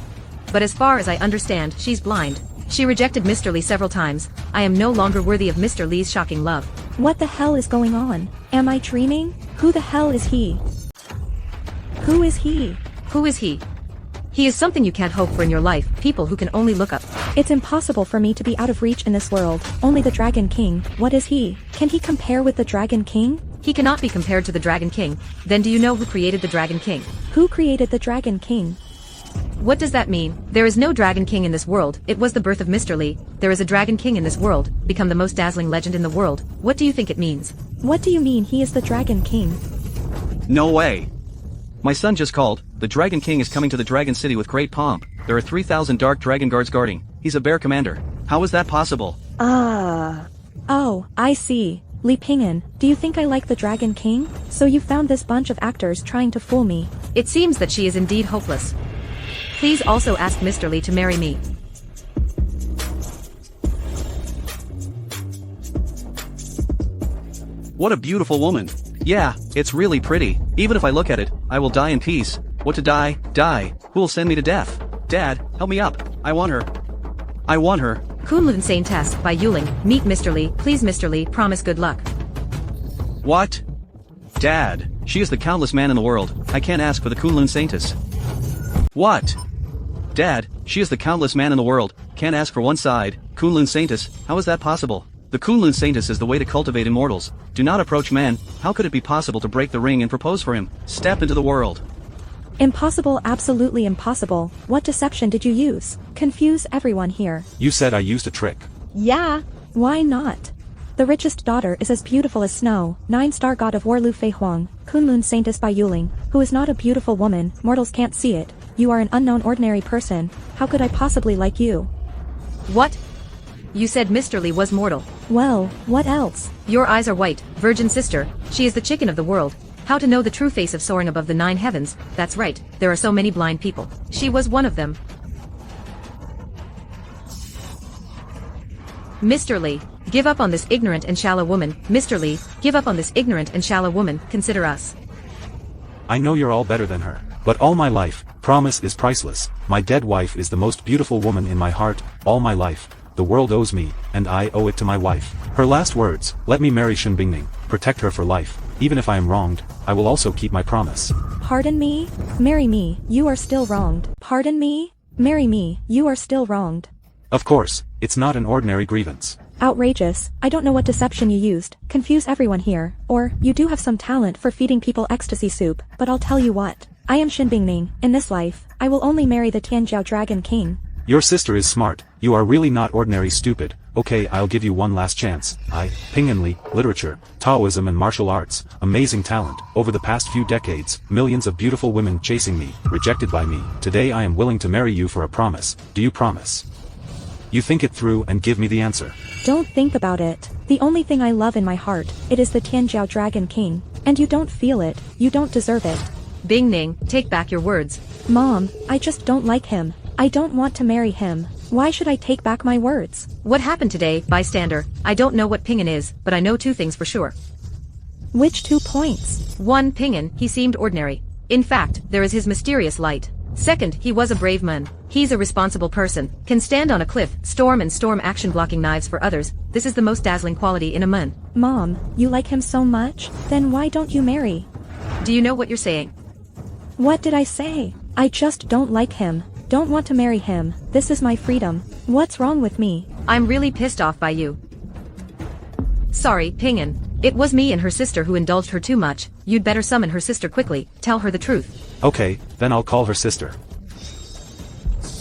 S3: But as far as I understand, she's blind. She rejected Mr. Li several times. I am no longer worthy of Mr. Li's shocking love.
S5: What the hell is going on? Am I dreaming? Who the hell is he? Who is he?
S3: Who is he? He is something you can't hope for in your life, people who can only look up.
S5: It's impossible for me to be out of reach in this world. Only the Dragon King. What is he? Can he compare with the Dragon King?
S3: He cannot be compared to the Dragon King. Then do you know who created the Dragon King?
S5: Who created the Dragon King?
S3: What does that mean? There is no Dragon King in this world. It was the birth of Mr. Li. There is a Dragon King in this world, become the most dazzling legend in the world. What do you think it means?
S5: What do you mean he is the Dragon King?
S2: No way. My son just called. The Dragon King is coming to the Dragon City with great pomp. There are 3,000 dark dragon guards guarding. He's a bear commander. How is that possible?
S5: Oh, I see. Li Pingyan, do you think I like the Dragon King? So you found this bunch of actors trying to fool me.
S3: It seems that she is indeed hopeless. Please also ask Mr. Li to marry me.
S2: What a beautiful woman. Yeah, it's really pretty. Even if I look at it, I will die in peace. What to die? Die. Who will send me to death? Dad, help me up. I want her. I want her.
S3: Kunlun Sane Test by Yuling. Meet Mr. Li. Please Mr. Li, promise good luck.
S2: What? Dad, she is the countless man in the world. I can't ask for the Kunlun Saintus. What? Dad, she is the countless man in the world. Can't ask for one side. Kunlun Saintus, how is that possible? The Kunlun Saintus is the way to cultivate immortals. Do not approach men. How could it be possible to break the ring and propose for him? Step into the world.
S5: Impossible, absolutely impossible. What deception did you use? Confuse everyone here.
S1: You said I used a trick.
S5: Yeah. Why not? The richest daughter is as beautiful as snow, 9-star god of war Lu Fei Huang, Kunlun Saintus by Yuling, who is not a beautiful woman, mortals can't see it. You are an unknown ordinary person. How could I possibly like you?
S3: What? You said Mr. Li was mortal.
S5: Well, what else?
S3: Your eyes are white, virgin sister. She is the chicken of the world. How to know the true face of soaring above the 9 heavens? That's right, there are so many blind people. She was one of them. Mr. Li, Give up on this ignorant and shallow woman, Mr. Lee, give up on this ignorant and shallow woman, consider us.
S1: I know you're all better than her. But all my life, promise is priceless. My dead wife is the most beautiful woman in my heart, all my life. The world owes me, and I owe it to my wife. Her last words, let me marry Shen Bingning, protect her for life. Even if I am wronged, I will also keep my promise.
S5: Pardon me? Marry me, you are still wronged. Pardon me? Marry me, you are still wronged.
S1: Of course, it's not an ordinary grievance.
S5: Outrageous, I don't know what deception you used, confuse everyone here, or, you do have some talent for feeding people ecstasy soup, but I'll tell you what. I am Shen Bingning, in this life, I will only marry the Tianjiao Dragon King.
S1: Your sister is smart, you are really not ordinary stupid. Okay, I'll give you one last chance. Ping Li, literature, Taoism and martial arts, amazing talent. Over the past few decades, millions of beautiful women chasing me, rejected by me. Today I am willing to marry you for a promise. Do you promise? You think it through and give me the answer.
S5: Don't think about it. The only thing I love in my heart, it is the Tianjiao Dragon King. And you don't feel it, you don't deserve it.
S3: Bingning, take back your words.
S5: Mom, I just don't like him. I don't want to marry him. Why should I take back my words?
S3: What happened today, bystander? I don't know what Ping'an is, but I know two things for sure.
S5: Which 2 points?
S3: 1. Ping'an, he seemed ordinary. In fact, there is his mysterious light. 2nd, he was a brave man. He's a responsible person, can stand on a cliff, storm action blocking knives for others. This is the most dazzling quality in a man.
S5: Mom, you like him so much? Then why don't you marry?
S3: Do you know what you're saying?
S5: What did I say? I just don't like him. Don't want to marry him. This is my freedom. What's wrong with me?
S3: I'm really pissed off by you. Sorry, Ping'an. It was me and her sister who indulged her too much. You'd better summon her sister quickly, tell her the truth.
S1: Okay, then I'll call her sister.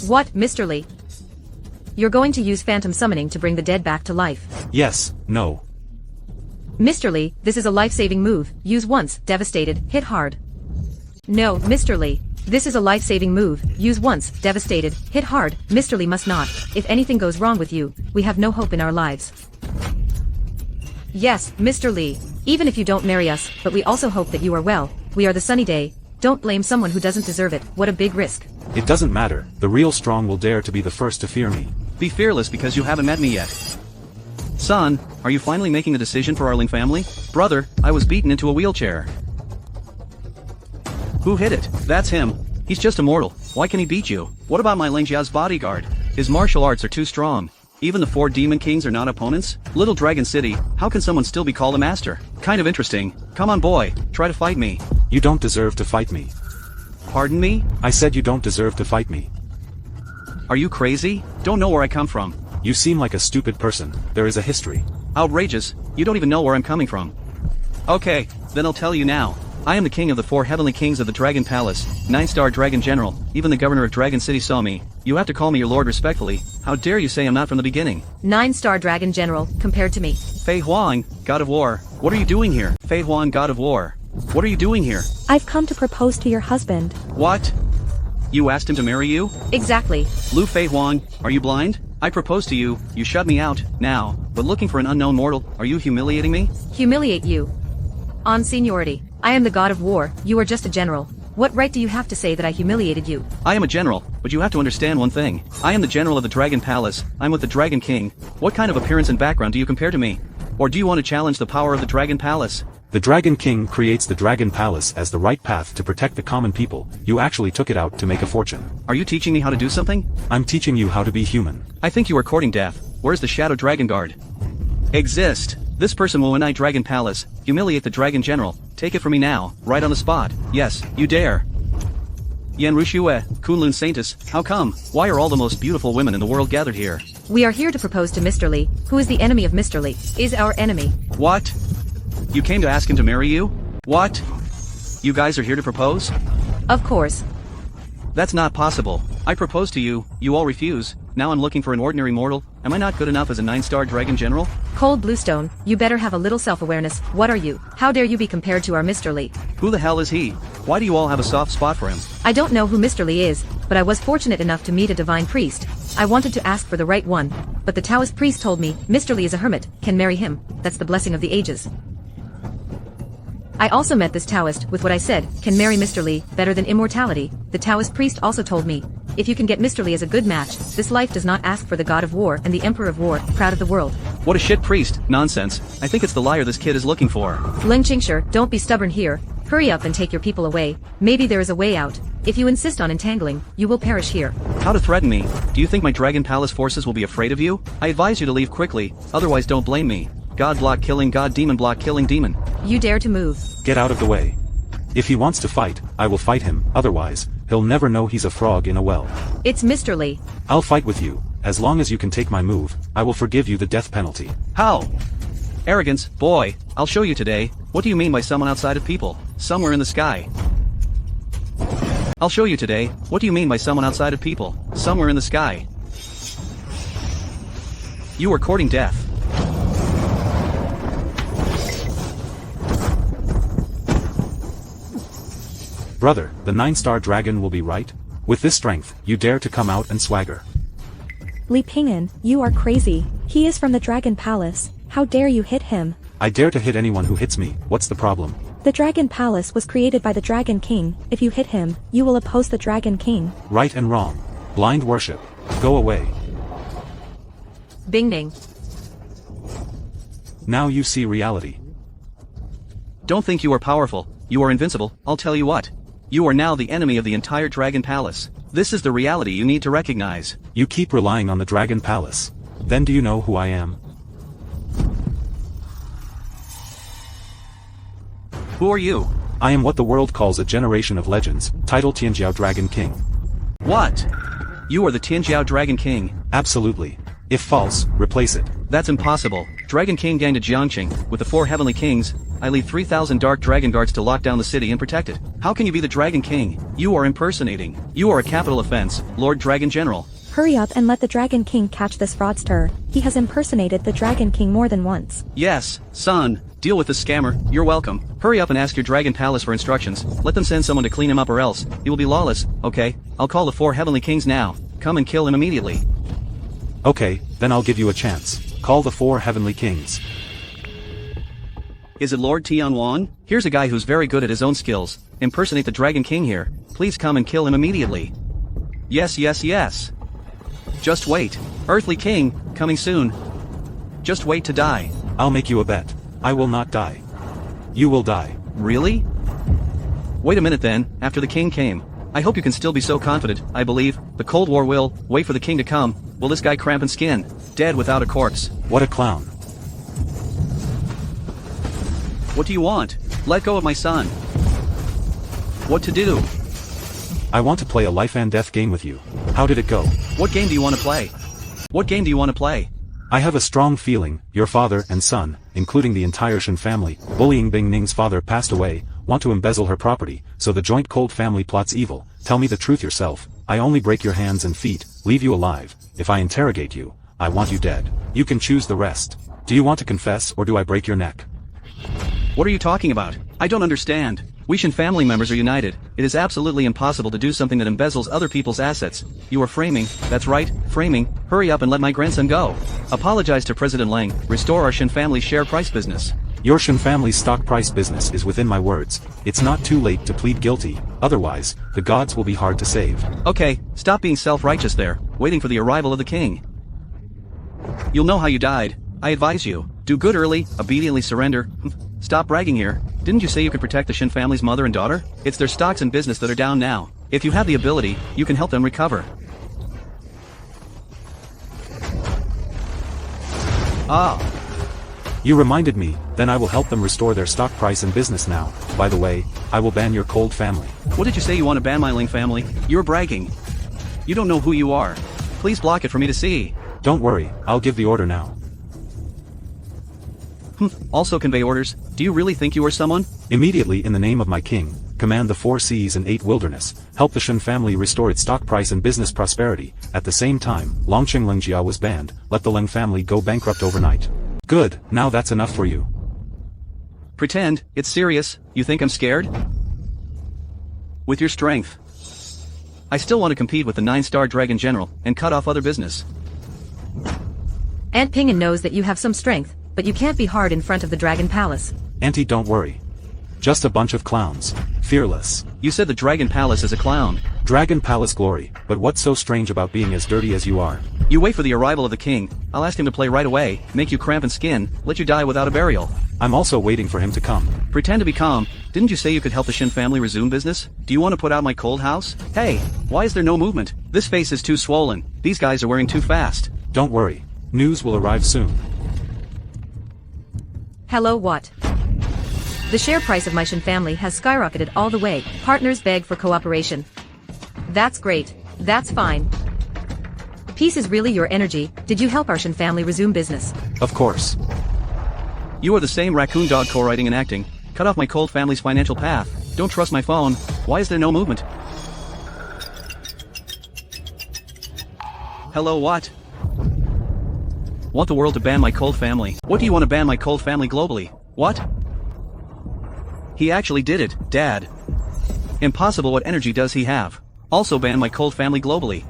S3: What, Mr. Lee? You're going to use phantom summoning to bring the dead back to life.
S1: Yes, no.
S3: Mr. Lee, this is a life-saving move. Use once, devastated, hit hard. No, Mr. Lee. This is a life-saving move. Use once, devastated, hit hard. Mr. Lee must not. If anything goes wrong with you, we have no hope in our lives. Yes, Mr. Lee. Even if you don't marry us, but we also hope that you are well. We are the sunny day. Don't blame someone who doesn't deserve it. What a big risk.
S1: It doesn't matter. The real strong will dare to be the first to fear me.
S2: Be fearless because you haven't met me yet. Son, are you finally making a decision for our Ling family? Brother, I was beaten into a wheelchair. Who hit it? That's him. He's just a mortal. Why can he beat you? What about my Lingjia's bodyguard? His martial arts are too strong. Even the 4 demon kings are not opponents? Little Dragon City, how can someone still be called a master? Kind of interesting. Come on boy, try to fight me.
S1: You don't deserve to fight me.
S2: Pardon me?
S1: I said you don't deserve to fight me.
S2: Are you crazy? Don't know where I come from.
S1: You seem like a stupid person. There is a history.
S2: Outrageous, you don't even know where I'm coming from. Okay, then I'll tell you now. I am the king of the 4 heavenly kings of the Dragon Palace, 9-star Dragon General. Even the governor of Dragon City saw me. You have to call me your lord respectfully. How dare you say I'm not from the beginning?
S3: 9-star Dragon General, compared to me.
S2: Fei Huang, God of War. What are you doing here? Fei Huang, God of War. What are you doing here?
S5: I've come to propose to your husband.
S2: What? You asked him to marry you?
S3: Exactly.
S2: Lu Fei Huang, are you blind? I proposed to you, you shut me out, now, but looking for an unknown mortal, are you humiliating me?
S3: Humiliate you. On seniority. I am the god of war, you are just a general. What right do you have to say that I humiliated you?
S2: I am a general, but you have to understand one thing. I am the general of the Dragon Palace, I'm with the Dragon King. What kind of appearance and background do you compare to me? Or do you want to challenge the power of the Dragon Palace?
S1: The Dragon King creates the Dragon Palace as the right path to protect the common people. You actually took it out to make a fortune.
S2: Are you teaching me how to do something?
S1: I'm teaching you how to be human.
S2: I think you are courting death. Where's the Shadow Dragon Guard? Exist. This person will unite Dragon Palace, humiliate the Dragon General. Take it from me now, right on the spot. Yes, you dare. Yan Rushue, Kunlun Saintus, how come? Why are all the most beautiful women in the world gathered here?
S3: We are here to propose to Mr. Lee, who is the enemy of Mr. Lee, is our enemy.
S2: What? You came to ask him to marry you? What? You guys are here to propose?
S3: Of course.
S2: That's not possible. I proposed to you, you all refuse. Now I'm looking for an ordinary mortal. Am I not good enough as a 9-star Dragon General?
S3: Cold Bluestone, you better have a little self-awareness. What are you? How dare you be compared to our Mr. Lee?
S2: Who the hell is he? Why do you all have a soft spot for him?
S3: I don't know who Mr. Lee is, but I was fortunate enough to meet a divine priest. I wanted to ask for the right one, but the Taoist priest told me, Mr. Lee is a hermit, can marry him. That's the blessing of the ages. I also met this Taoist with what I said, can marry Mr. Lee, better than immortality. The Taoist priest also told me, if you can get Mr. Lee as a good match, this life does not ask for the god of war and the emperor of war, proud of the world.
S2: What a shit priest, nonsense. I think it's the liar this kid is looking for.
S3: Leng Qingshi, don't be stubborn here. Hurry up and take your people away. Maybe there is a way out. If you insist on entangling, you will perish here.
S2: How to threaten me? Do you think my Dragon Palace forces will be afraid of you? I advise you to leave quickly, otherwise don't blame me. God block killing God, demon block killing demon.
S3: You dare to move.
S1: Get out of the way. If he wants to fight, I will fight him, otherwise, he'll never know he's a frog in a well.
S3: It's Mr. Li.
S1: I'll fight with you, as long as you can take my move, I will forgive you the death penalty.
S2: How? Arrogance, boy, I'll show you today. What do you mean by someone outside of people? Somewhere in the sky. I'll show you today. What do you mean by someone outside of people? Somewhere in the sky. You are courting death.
S1: Brother, the 9-star dragon will be right? With this strength, you dare to come out and swagger.
S5: Li Ping'an, you are crazy. He is from the Dragon Palace. How dare you hit him?
S1: I dare to hit anyone who hits me, what's the problem?
S5: The Dragon Palace was created by the Dragon King. If you hit him, you will oppose the Dragon King.
S1: Right and wrong. Blind worship. Go away.
S3: Bing Ning.
S1: Now you see reality.
S2: Don't think you are powerful. You are invincible, I'll tell you what. You are now the enemy of the entire Dragon Palace. This is the reality you need to recognize.
S1: You keep relying on the Dragon Palace. Then do you know who I am?
S2: Who are you?
S1: I am what the world calls a generation of legends, title Tianjiao Dragon King.
S2: What? You are the Tianjiao Dragon King.
S1: Absolutely. If false, replace it.
S2: That's impossible. Dragon King gang to Jiangqing, with the 4 heavenly kings. I lead 3,000 dark dragon guards to lock down the city and protect it. How can you be the Dragon King? You are impersonating. You are a capital offense, Lord Dragon General.
S5: Hurry up and let the Dragon King catch this fraudster. He has impersonated the Dragon King more than once.
S2: Yes, son. Deal with this scammer. You're welcome. Hurry up and ask your Dragon Palace for instructions. Let them send someone to clean him up or else he will be lawless. Okay, I'll call the 4 heavenly kings now. Come and kill him immediately.
S1: Okay, then I'll give you a chance. Call the 4 heavenly kings.
S2: Is it Lord Tianwan? Here's a guy who's very good at his own skills. Impersonate the Dragon King here. Please come and kill him immediately. Yes, yes, yes. Just wait. Earthly King, coming soon. Just wait to die.
S1: I'll make you a bet. I will not die. You will die.
S2: Really? Wait a minute then, after the king came. I hope you can still be so confident. I believe the Cold War will wait for the king to come. Will this guy cramp and skin? Dead without a corpse.
S1: What a clown.
S2: What do you want? Let go of my son. What to do?
S1: I want to play a life and death game with you. How did it go?
S2: What game do you want to play? What game do you want to play?
S1: I have a strong feeling, your father and son, including the entire Shen family, bullying Bing Ning's father passed away, want to embezzle her property, so the joint cold family plots evil. Tell me the truth yourself. I only break your hands and feet, leave you alive. If I interrogate you, I want you dead. You can choose the rest. Do you want to confess or do I break your neck?
S2: What are you talking about? I don't understand. We Shen family members are united. It is absolutely impossible to do something that embezzles other people's assets. You are framing, that's right, framing. Hurry up and let my grandson go. Apologize to President Lang, restore our Shen family share price business.
S1: Your Shen family's stock price business is within my words. It's not too late to plead guilty, otherwise, the gods will be hard to save.
S2: Okay, stop being self-righteous there, waiting for the arrival of the king. You'll know how you died. I advise you, do good early, obediently surrender. Stop bragging here. Didn't you say you could protect the Shen family's mother and daughter? It's their stocks and business that are down now. If you have the ability, you can help them recover. Ah.
S1: You reminded me, then I will help them restore their stock price and business now. By the way, I will ban your cold family.
S2: What did you say you want to ban my Ling family? You're bragging. You don't know who you are. Please block it for me to see.
S1: Don't worry, I'll give the order now.
S2: Also convey orders. Do you really think you are someone?
S1: Immediately in the name of my king, command the 4 seas and 8 wilderness, help the Shen family restore its stock price and business prosperity. At the same time, Longqing Lengjia was banned, let the Leng family go bankrupt overnight. Good, now that's enough for you.
S2: Pretend, it's serious. You think I'm scared? With your strength. I still want to compete with the 9-star Dragon General, and cut off other business.
S3: Aunt Ping'an knows that you have some strength, but you can't be hard in front of the Dragon Palace.
S1: Auntie, don't worry. Just a bunch of clowns. Fearless.
S2: You said the Dragon Palace is a clown.
S1: Dragon Palace glory, but what's so strange about being as dirty as you are?
S2: You wait for the arrival of the king, I'll ask him to play right away, make you cramp and skin, let you die without a burial.
S1: I'm also waiting for him to come.
S2: Pretend to be calm, didn't you say you could help the Shin family resume business? Do you want to put out my cold house? Hey, why is there no movement? This face is too swollen, these guys are wearing too fast.
S1: Don't worry. News will arrive soon.
S3: Hello, what? The share price of my Shin family has skyrocketed all the way. Partners beg for cooperation. That's great. That's fine. Peace is really your energy. Did you help our Shin family resume business?
S1: Of course.
S2: You are the same raccoon dog co-writing and acting. Cut off my cold family's financial path. Don't trust my phone. Why is there no movement? Hello, what? Want the world to ban my cold family. What do you want to ban my cold family globally? What? He actually did it, Dad. Impossible. What energy does he have? Also ban my cold family globally.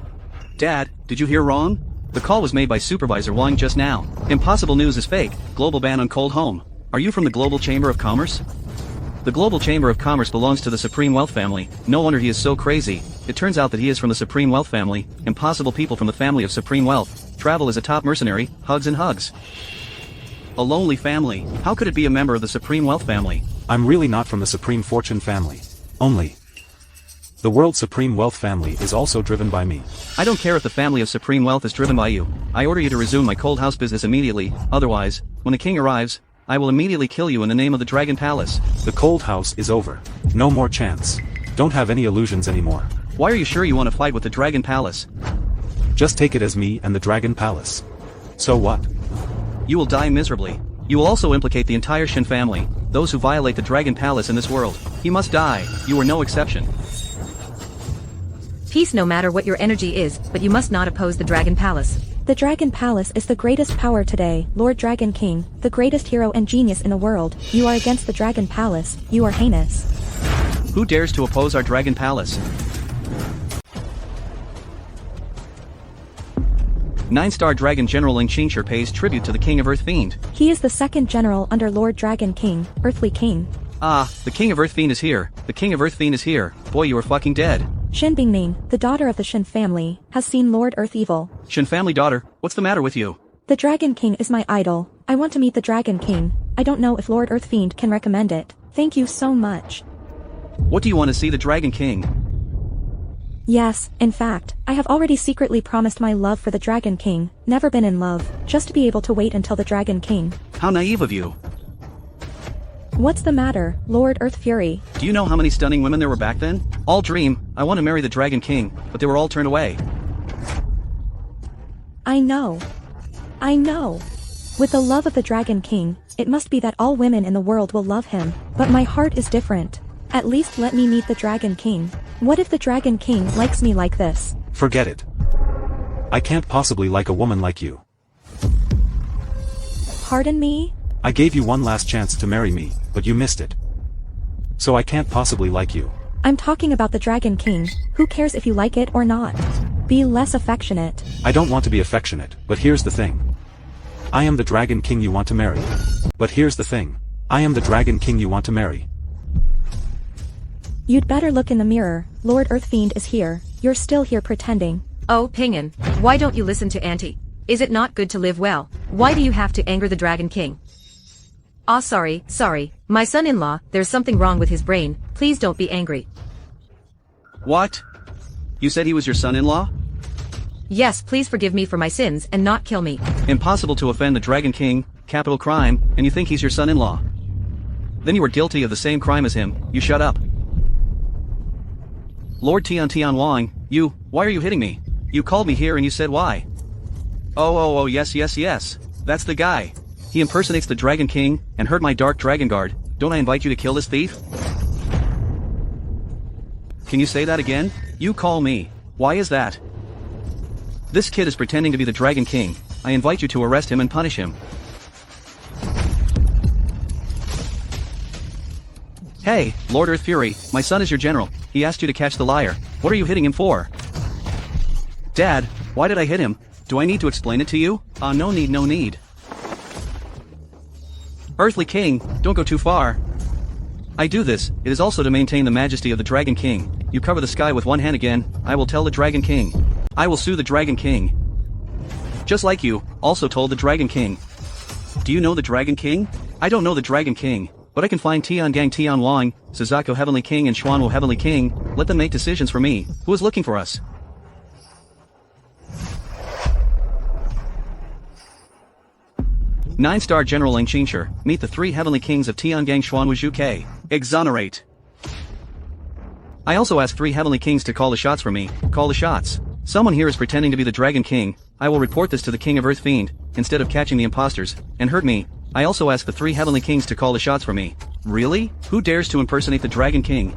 S2: Dad, did you hear wrong? The call was made by Supervisor Wang just now. Impossible news is fake. Global ban on cold home. Are you from the Global Chamber of Commerce? The Global Chamber of Commerce belongs to the Supreme Wealth family. No wonder he is so crazy. It turns out that he is from the Supreme Wealth family. Impossible people from the family of Supreme Wealth. Travel is a top mercenary. Hugs and hugs. A lonely family. How could it be a member of the Supreme Wealth family?
S1: I'm really not from the Supreme Fortune family. Only. The World Supreme Wealth family is also driven by me.
S2: I don't care if the family of Supreme Wealth is driven by you. I order you to resume my cold house business immediately, otherwise, when the king arrives, I will immediately kill you in the name of the Dragon Palace.
S1: The cold house is over. No more chance. Don't have any illusions anymore.
S2: Why are you sure you want to fight with the Dragon Palace?
S1: Just take it as me and the Dragon Palace. So what?
S2: You will die miserably. You will also implicate the entire Shin family, those who violate the Dragon Palace in this world. He must die. You are no exception.
S3: Peace no matter what your energy is, but you must not oppose the Dragon Palace.
S5: The Dragon Palace is the greatest power today, Lord Dragon King, the greatest hero and genius in the world. You are against the Dragon Palace. You are heinous.
S2: Who dares to oppose our Dragon Palace? 9-star Dragon General Ling Qingshi pays tribute to the King of Earth Fiend.
S5: He is the second general under Lord Dragon King, Earthly King.
S2: Ah, the King of Earth Fiend is here. The King of Earth Fiend is here. Boy, you are fucking dead.
S5: Shin Bingning, the daughter of the Shin family, has seen Lord Earth Evil.
S2: Shin family daughter, what's the matter with you?
S5: The Dragon King is my idol. I want to meet the Dragon King. I don't know if Lord Earth Fiend can recommend it. Thank you so much.
S2: What do you want to see the Dragon King?
S5: Yes, in fact, I have already secretly promised my love for the Dragon King, never been in love, just to be able to wait until the Dragon King.
S2: How naive of you.
S5: What's the matter, Lord Earth Fury?
S2: Do you know how many stunning women there were back then? All dream, I want to marry the Dragon King, but they were all turned away.
S5: I know. I know. With the love of the Dragon King, it must be that all women in the world will love him, but my heart is different. At least let me meet the Dragon King. What if the Dragon King likes me like this?
S1: Forget it. I can't possibly like a woman like you.
S5: Pardon me?
S1: I gave you one last chance to marry me, but you missed it. So I can't possibly like you.
S5: I'm talking about the Dragon King. Who cares if you like it or not? Be less affectionate.
S1: I don't want to be affectionate, but here's the thing. I am the Dragon King you want to marry. But here's the thing. I am the Dragon King you want to marry.
S5: You'd better look in the mirror. Lord Earth Fiend is here. You're still here pretending.
S3: Oh, Ping'an, why don't you listen to Auntie? Is it not good to live well? Why do you have to anger the Dragon King? Ah, sorry. My son-in-law, there's something wrong with his brain. Please don't be angry.
S2: What? You said he was your son-in-law?
S3: Yes, please forgive me for my sins and not kill me.
S2: Impossible to offend the Dragon King, capital crime, and you think he's your son-in-law. Then you were guilty of the same crime as him. You shut up. Lord Tian Wang, why are you hitting me? You called me here and you said why? Oh, yes. That's the guy. He impersonates the Dragon King, and hurt my Dark Dragon Guard. Don't I invite you to kill this thief? Can you say that again? You call me. Why is that? This kid is pretending to be the Dragon King. I invite you to arrest him and punish him. Hey, Lord Earth Fury, my son is your general. He asked you to catch the liar. What are you hitting him for? Dad, why did I hit him? Do I need to explain it to you? No need. Earthly King, don't go too far. I do this, it is also to maintain the majesty of the Dragon King. You cover the sky with one hand again, I will tell the Dragon King. I will sue the Dragon King. just like you, also told the Dragon King. Do you know the Dragon King? I don't know the Dragon King, but I can find Tiangang Tianwang, Suzaku Heavenly King and Xuanwu Heavenly King. Let them make decisions for me. Who is looking for us? Nine-star General Ling Qingshi, meet the 3 Heavenly Kings of Tiangang Xuanwu Zhuke. Exonerate. I also ask 3 Heavenly Kings to call the shots for me. Call the shots. Someone here is pretending to be the Dragon King. I will report this to the King of Earth Fiend, instead of catching the imposters, and hurt me. I also ask the 3 Heavenly Kings to call the shots for me. Really? Who dares to impersonate the Dragon King?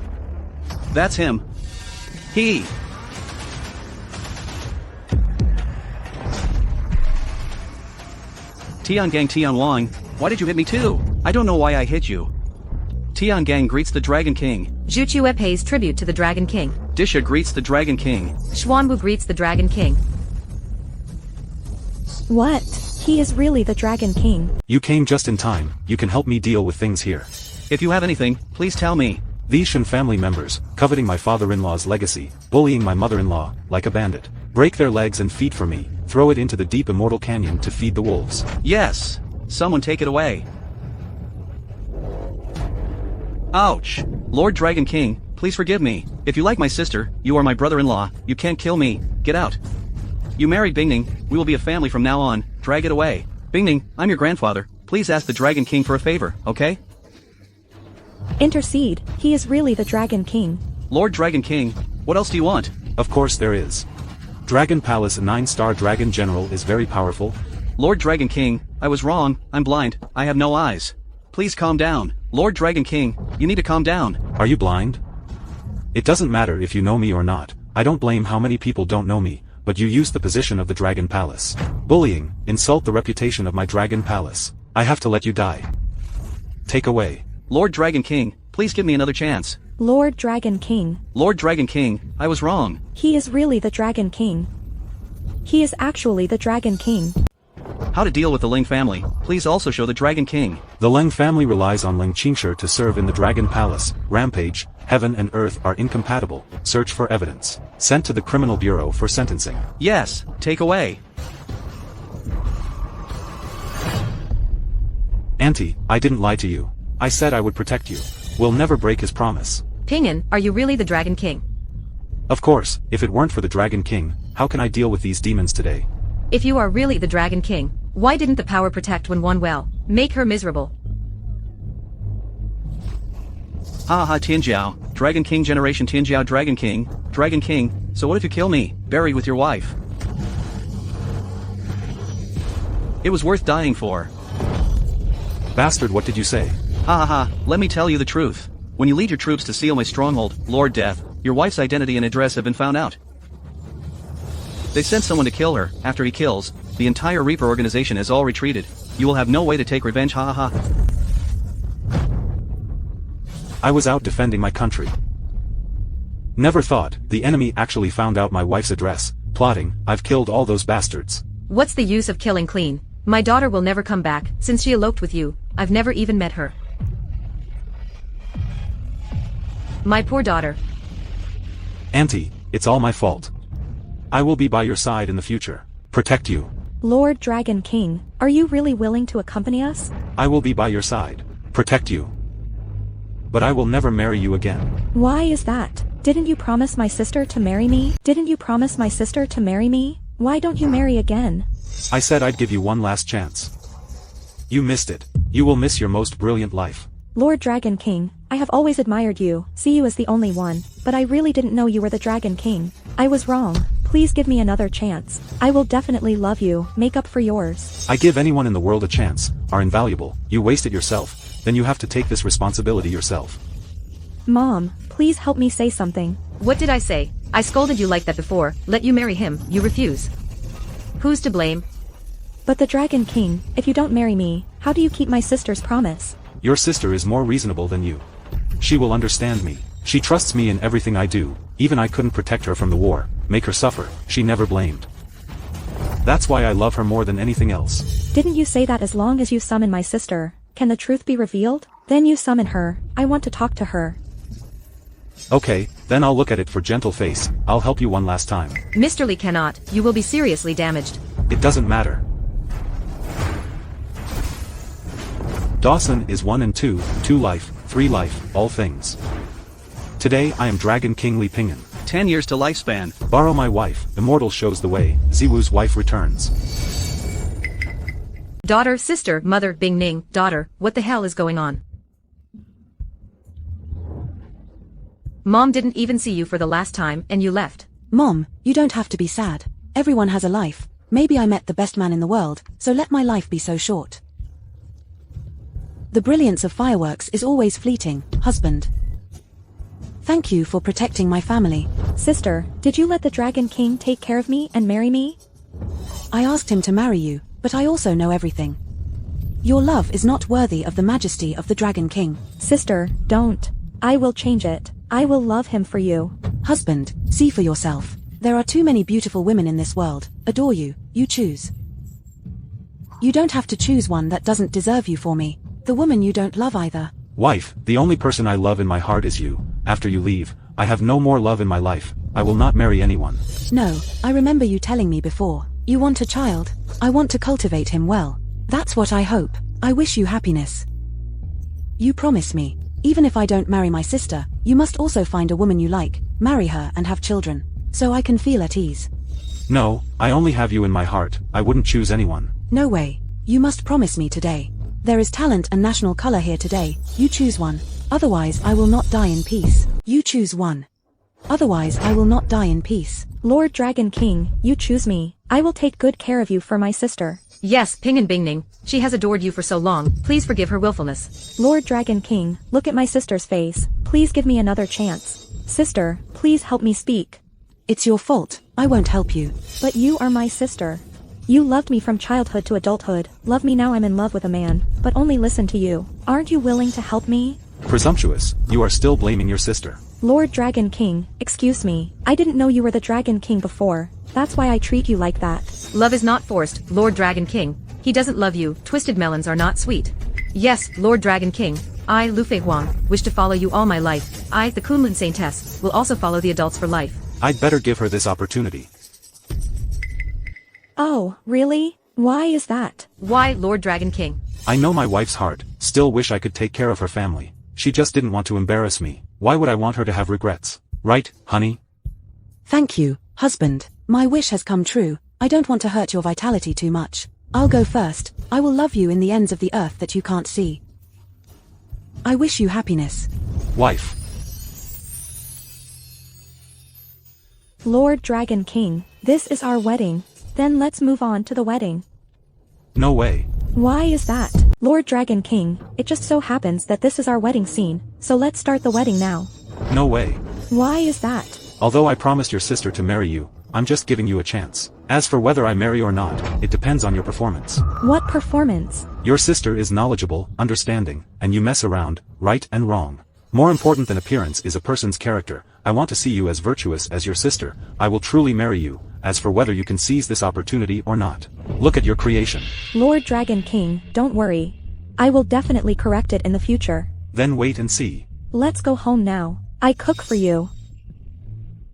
S2: That's him. He. Tiangang Tianwang, why did you hit me too? I don't know why I hit you. Tiangang greets the Dragon King.
S3: Zhu Chue pays tribute to the Dragon King.
S2: Disha greets the Dragon King.
S3: Xuanwu greets the Dragon King.
S5: What? He is really the Dragon King.
S1: You came just in time, you can help me deal with things here.
S2: If you have anything, please tell me.
S1: These Shen family members, coveting my father-in-law's legacy, bullying my mother-in-law, like a bandit. Break their legs and feet for me, throw it into the deep immortal canyon to feed the wolves.
S2: Yes. Someone take it away. Ouch. Lord Dragon King, please forgive me. If you like my sister, you are my brother-in-law, you can't kill me. Get out. You married Bingning, we will be a family from now on. Drag it away. Bingning, I'm your grandfather. Please ask the Dragon King for a favor, okay?
S5: Intercede, he is really the Dragon King.
S2: Lord Dragon King, what else do you want?
S1: Of course there is. Dragon Palace, a 9-star Dragon General, is very powerful.
S2: Lord Dragon King, I was wrong, I'm blind, I have no eyes. Please calm down. Lord Dragon King, you need to calm down.
S1: Are you blind? It doesn't matter if you know me or not. I don't blame how many people don't know me, but you use the position of the Dragon Palace. Bullying, insult the reputation of my Dragon Palace. I have to let you die. Take away.
S2: Lord Dragon King, please give me another chance.
S5: Lord Dragon King.
S2: Lord Dragon King, I was wrong.
S5: He is really the Dragon King. He is actually the Dragon King.
S2: How to deal with the Ling family, please also show the Dragon King.
S1: The Leng family relies on Ling Qingshi to serve in the Dragon Palace. Rampage, heaven and earth are incompatible. Search for evidence. Sent to the Criminal Bureau for sentencing.
S2: Yes, take away.
S1: Auntie, I didn't lie to you. I said I would protect you. We'll never break his promise.
S3: Ping'an, are you really the Dragon King?
S1: Of course, if it weren't for the Dragon King, how can I deal with these demons today?
S3: If you are really the Dragon King, why didn't the power protect when won well? Make her miserable.
S2: Ha ha Tianjiao, Dragon King Generation Tianjiao Dragon King, so what if you kill me, bury with your wife? It was worth dying for.
S1: Bastard, what did you say?
S2: Ha ha ha, let me tell you the truth. When you lead your troops to seal my stronghold, Lord Death, your wife's identity and address have been found out. They sent someone to kill her. After he kills, the entire Reaper organization has all retreated. You will have no way to take revenge, ha ha ha.
S1: I was out defending my country. Never thought, the enemy actually found out my wife's address. Plotting, I've killed all those bastards.
S3: What's the use of killing clean? My daughter will never come back, since she eloped with you. I've never even met her. My poor daughter.
S1: Auntie, it's all my fault. I will be by your side in the future. Protect you.
S5: Lord Dragon King, are you really willing to accompany us?
S1: I will be by your side. Protect you. But I will never marry you again.
S5: Why is that? Didn't you promise my sister to marry me? Didn't you promise my sister to marry me? Why don't you marry again?
S1: I said I'd give you one last chance. You missed it. You will miss your most brilliant life.
S5: Lord Dragon King, I have always admired you, see you as the only one, but I really didn't know you were the Dragon King. I was wrong. Please give me another chance. I will definitely love you, make up for yours.
S1: I give anyone in the world a chance, are invaluable. You waste it yourself, then you have to take this responsibility yourself.
S5: Mom, please help me say something.
S3: What did I say? I scolded you like that before. Let you marry him, you refuse. Who's to blame?
S5: But the Dragon King, if you don't marry me, how do you keep my sister's promise?
S1: Your sister is more reasonable than you. She will understand me. She trusts me in everything I do. Even I couldn't protect her from the war, make her suffer, she never blamed. That's why I love her more than anything else.
S5: Didn't you say that as long as you summon my sister, can the truth be revealed? Then you summon her, I want to talk to her.
S1: Okay, then I'll look at it for gentle face. I'll help you one last time.
S3: Mr. Lee cannot, you will be seriously damaged.
S1: It doesn't matter. Dawson is 1 and 2, 2 life, 3 life, all things. Today I am Dragon King Li Ping'an.
S2: 10 years to lifespan.
S1: Borrow my wife, Immortal shows the way, Ziwu's wife returns.
S3: Daughter, sister, mother, Bing Ning, daughter, what the hell is going on? Mom didn't even see you for the last time and you left.
S4: Mom, you don't have to be sad. Everyone has a life. Maybe I met the best man in the world, so let my life be so short. The brilliance of fireworks is always fleeting, husband. Thank you for protecting my family.
S5: Sister, did you let the Dragon King take care of me and marry me?
S4: I asked him to marry you, but I also know everything. Your love is not worthy of the majesty of the Dragon King.
S5: Sister, don't. I will change it. I will love him for you.
S4: Husband, see for yourself. There are too many beautiful women in this world. Adore you, you choose. You don't have to choose one that doesn't deserve you for me. The woman you don't love either.
S1: Wife, the only person I love in my heart is you. After you leave, I have no more love in my life. I will not marry anyone.
S4: No, I remember you telling me before. You want a child? I want to cultivate him well. That's what I hope. I wish you happiness. You promise me. Even if I don't marry my sister, you must also find a woman you like, marry her and have children. So I can feel at ease.
S1: No, I only have you in my heart. I wouldn't choose anyone.
S4: No way. You must promise me today. There is talent and national color here today. You choose one. Otherwise I will not die in peace. You choose one. Otherwise I will not die in peace.
S5: Lord Dragon King, you choose me. I will take good care of you for my sister.
S3: Yes, Ping and Bing Ning, she has adored you for so long, please forgive her willfulness.
S5: Lord Dragon King, look at my sister's face. Please give me another chance. Sister, please help me speak.
S4: It's your fault. I won't help you.
S5: But you are my sister. You loved me from childhood to adulthood. Love me now I'm in love with a man, but only listen to you. Aren't you willing to help me?
S1: Presumptuous, you are still blaming your sister.
S5: Lord Dragon King, excuse me. I didn't know you were the Dragon King before. That's why I treat you like that.
S3: Love is not forced, Lord Dragon King. He doesn't love you, twisted melons are not sweet. Yes, Lord Dragon King. I, Lu Fei Huang, wish to follow you all my life. I, the Kunlun Saintess, will also follow the adults for life.
S1: I'd better give her this opportunity.
S5: Oh, really? Why is that?
S3: Why, Lord Dragon King?
S1: I know my wife's heart, still wish I could take care of her family. She just didn't want to embarrass me. Why would I want her to have regrets? Right, honey?
S4: Thank you, husband. My wish has come true. I don't want to hurt your vitality too much. I'll go first. I will love you in the ends of the earth that you can't see. I wish you happiness.
S1: Wife.
S5: Lord Dragon King, this is our wedding. Then let's move on to the wedding.
S1: No way.
S5: Why is that? Lord Dragon King, it just so happens that this is our wedding scene, so let's start the wedding now.
S1: No way.
S5: Why is that?
S1: Although I promised your sister to marry you, I'm just giving you a chance. As for whether I marry or not, it depends on your performance.
S5: What performance?
S1: Your sister is knowledgeable, understanding, and you mess around, right and wrong. More important than appearance is a person's character. I want to see you as virtuous as your sister. I will truly marry you. As for whether you can seize this opportunity or not, look at your creation.
S5: Lord Dragon King, don't worry. I will definitely correct it in the future.
S1: Then wait and see.
S5: Let's go home now. I cook for you.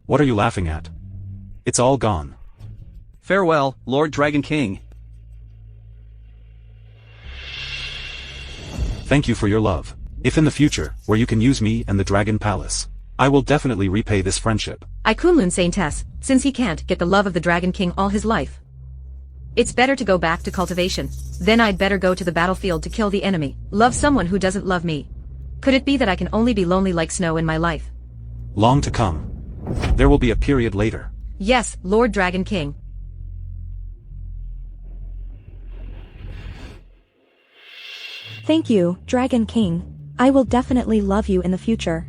S1: What are you laughing at? It's all gone.
S2: Farewell, Lord Dragon King.
S1: Thank you for your love. If in the future, where you can use me and the Dragon Palace, I will definitely repay this friendship.
S3: I Kunlun Saintess, since he can't get the love of the Dragon King all his life. It's better to go back to cultivation. Then I'd better go to the battlefield to kill the enemy. Love someone who doesn't love me. Could it be that I can only be lonely like snow in my life?
S1: Long to come. There will be a period later.
S3: Yes, Lord Dragon King.
S5: Thank you, Dragon King. I will definitely love you in the future.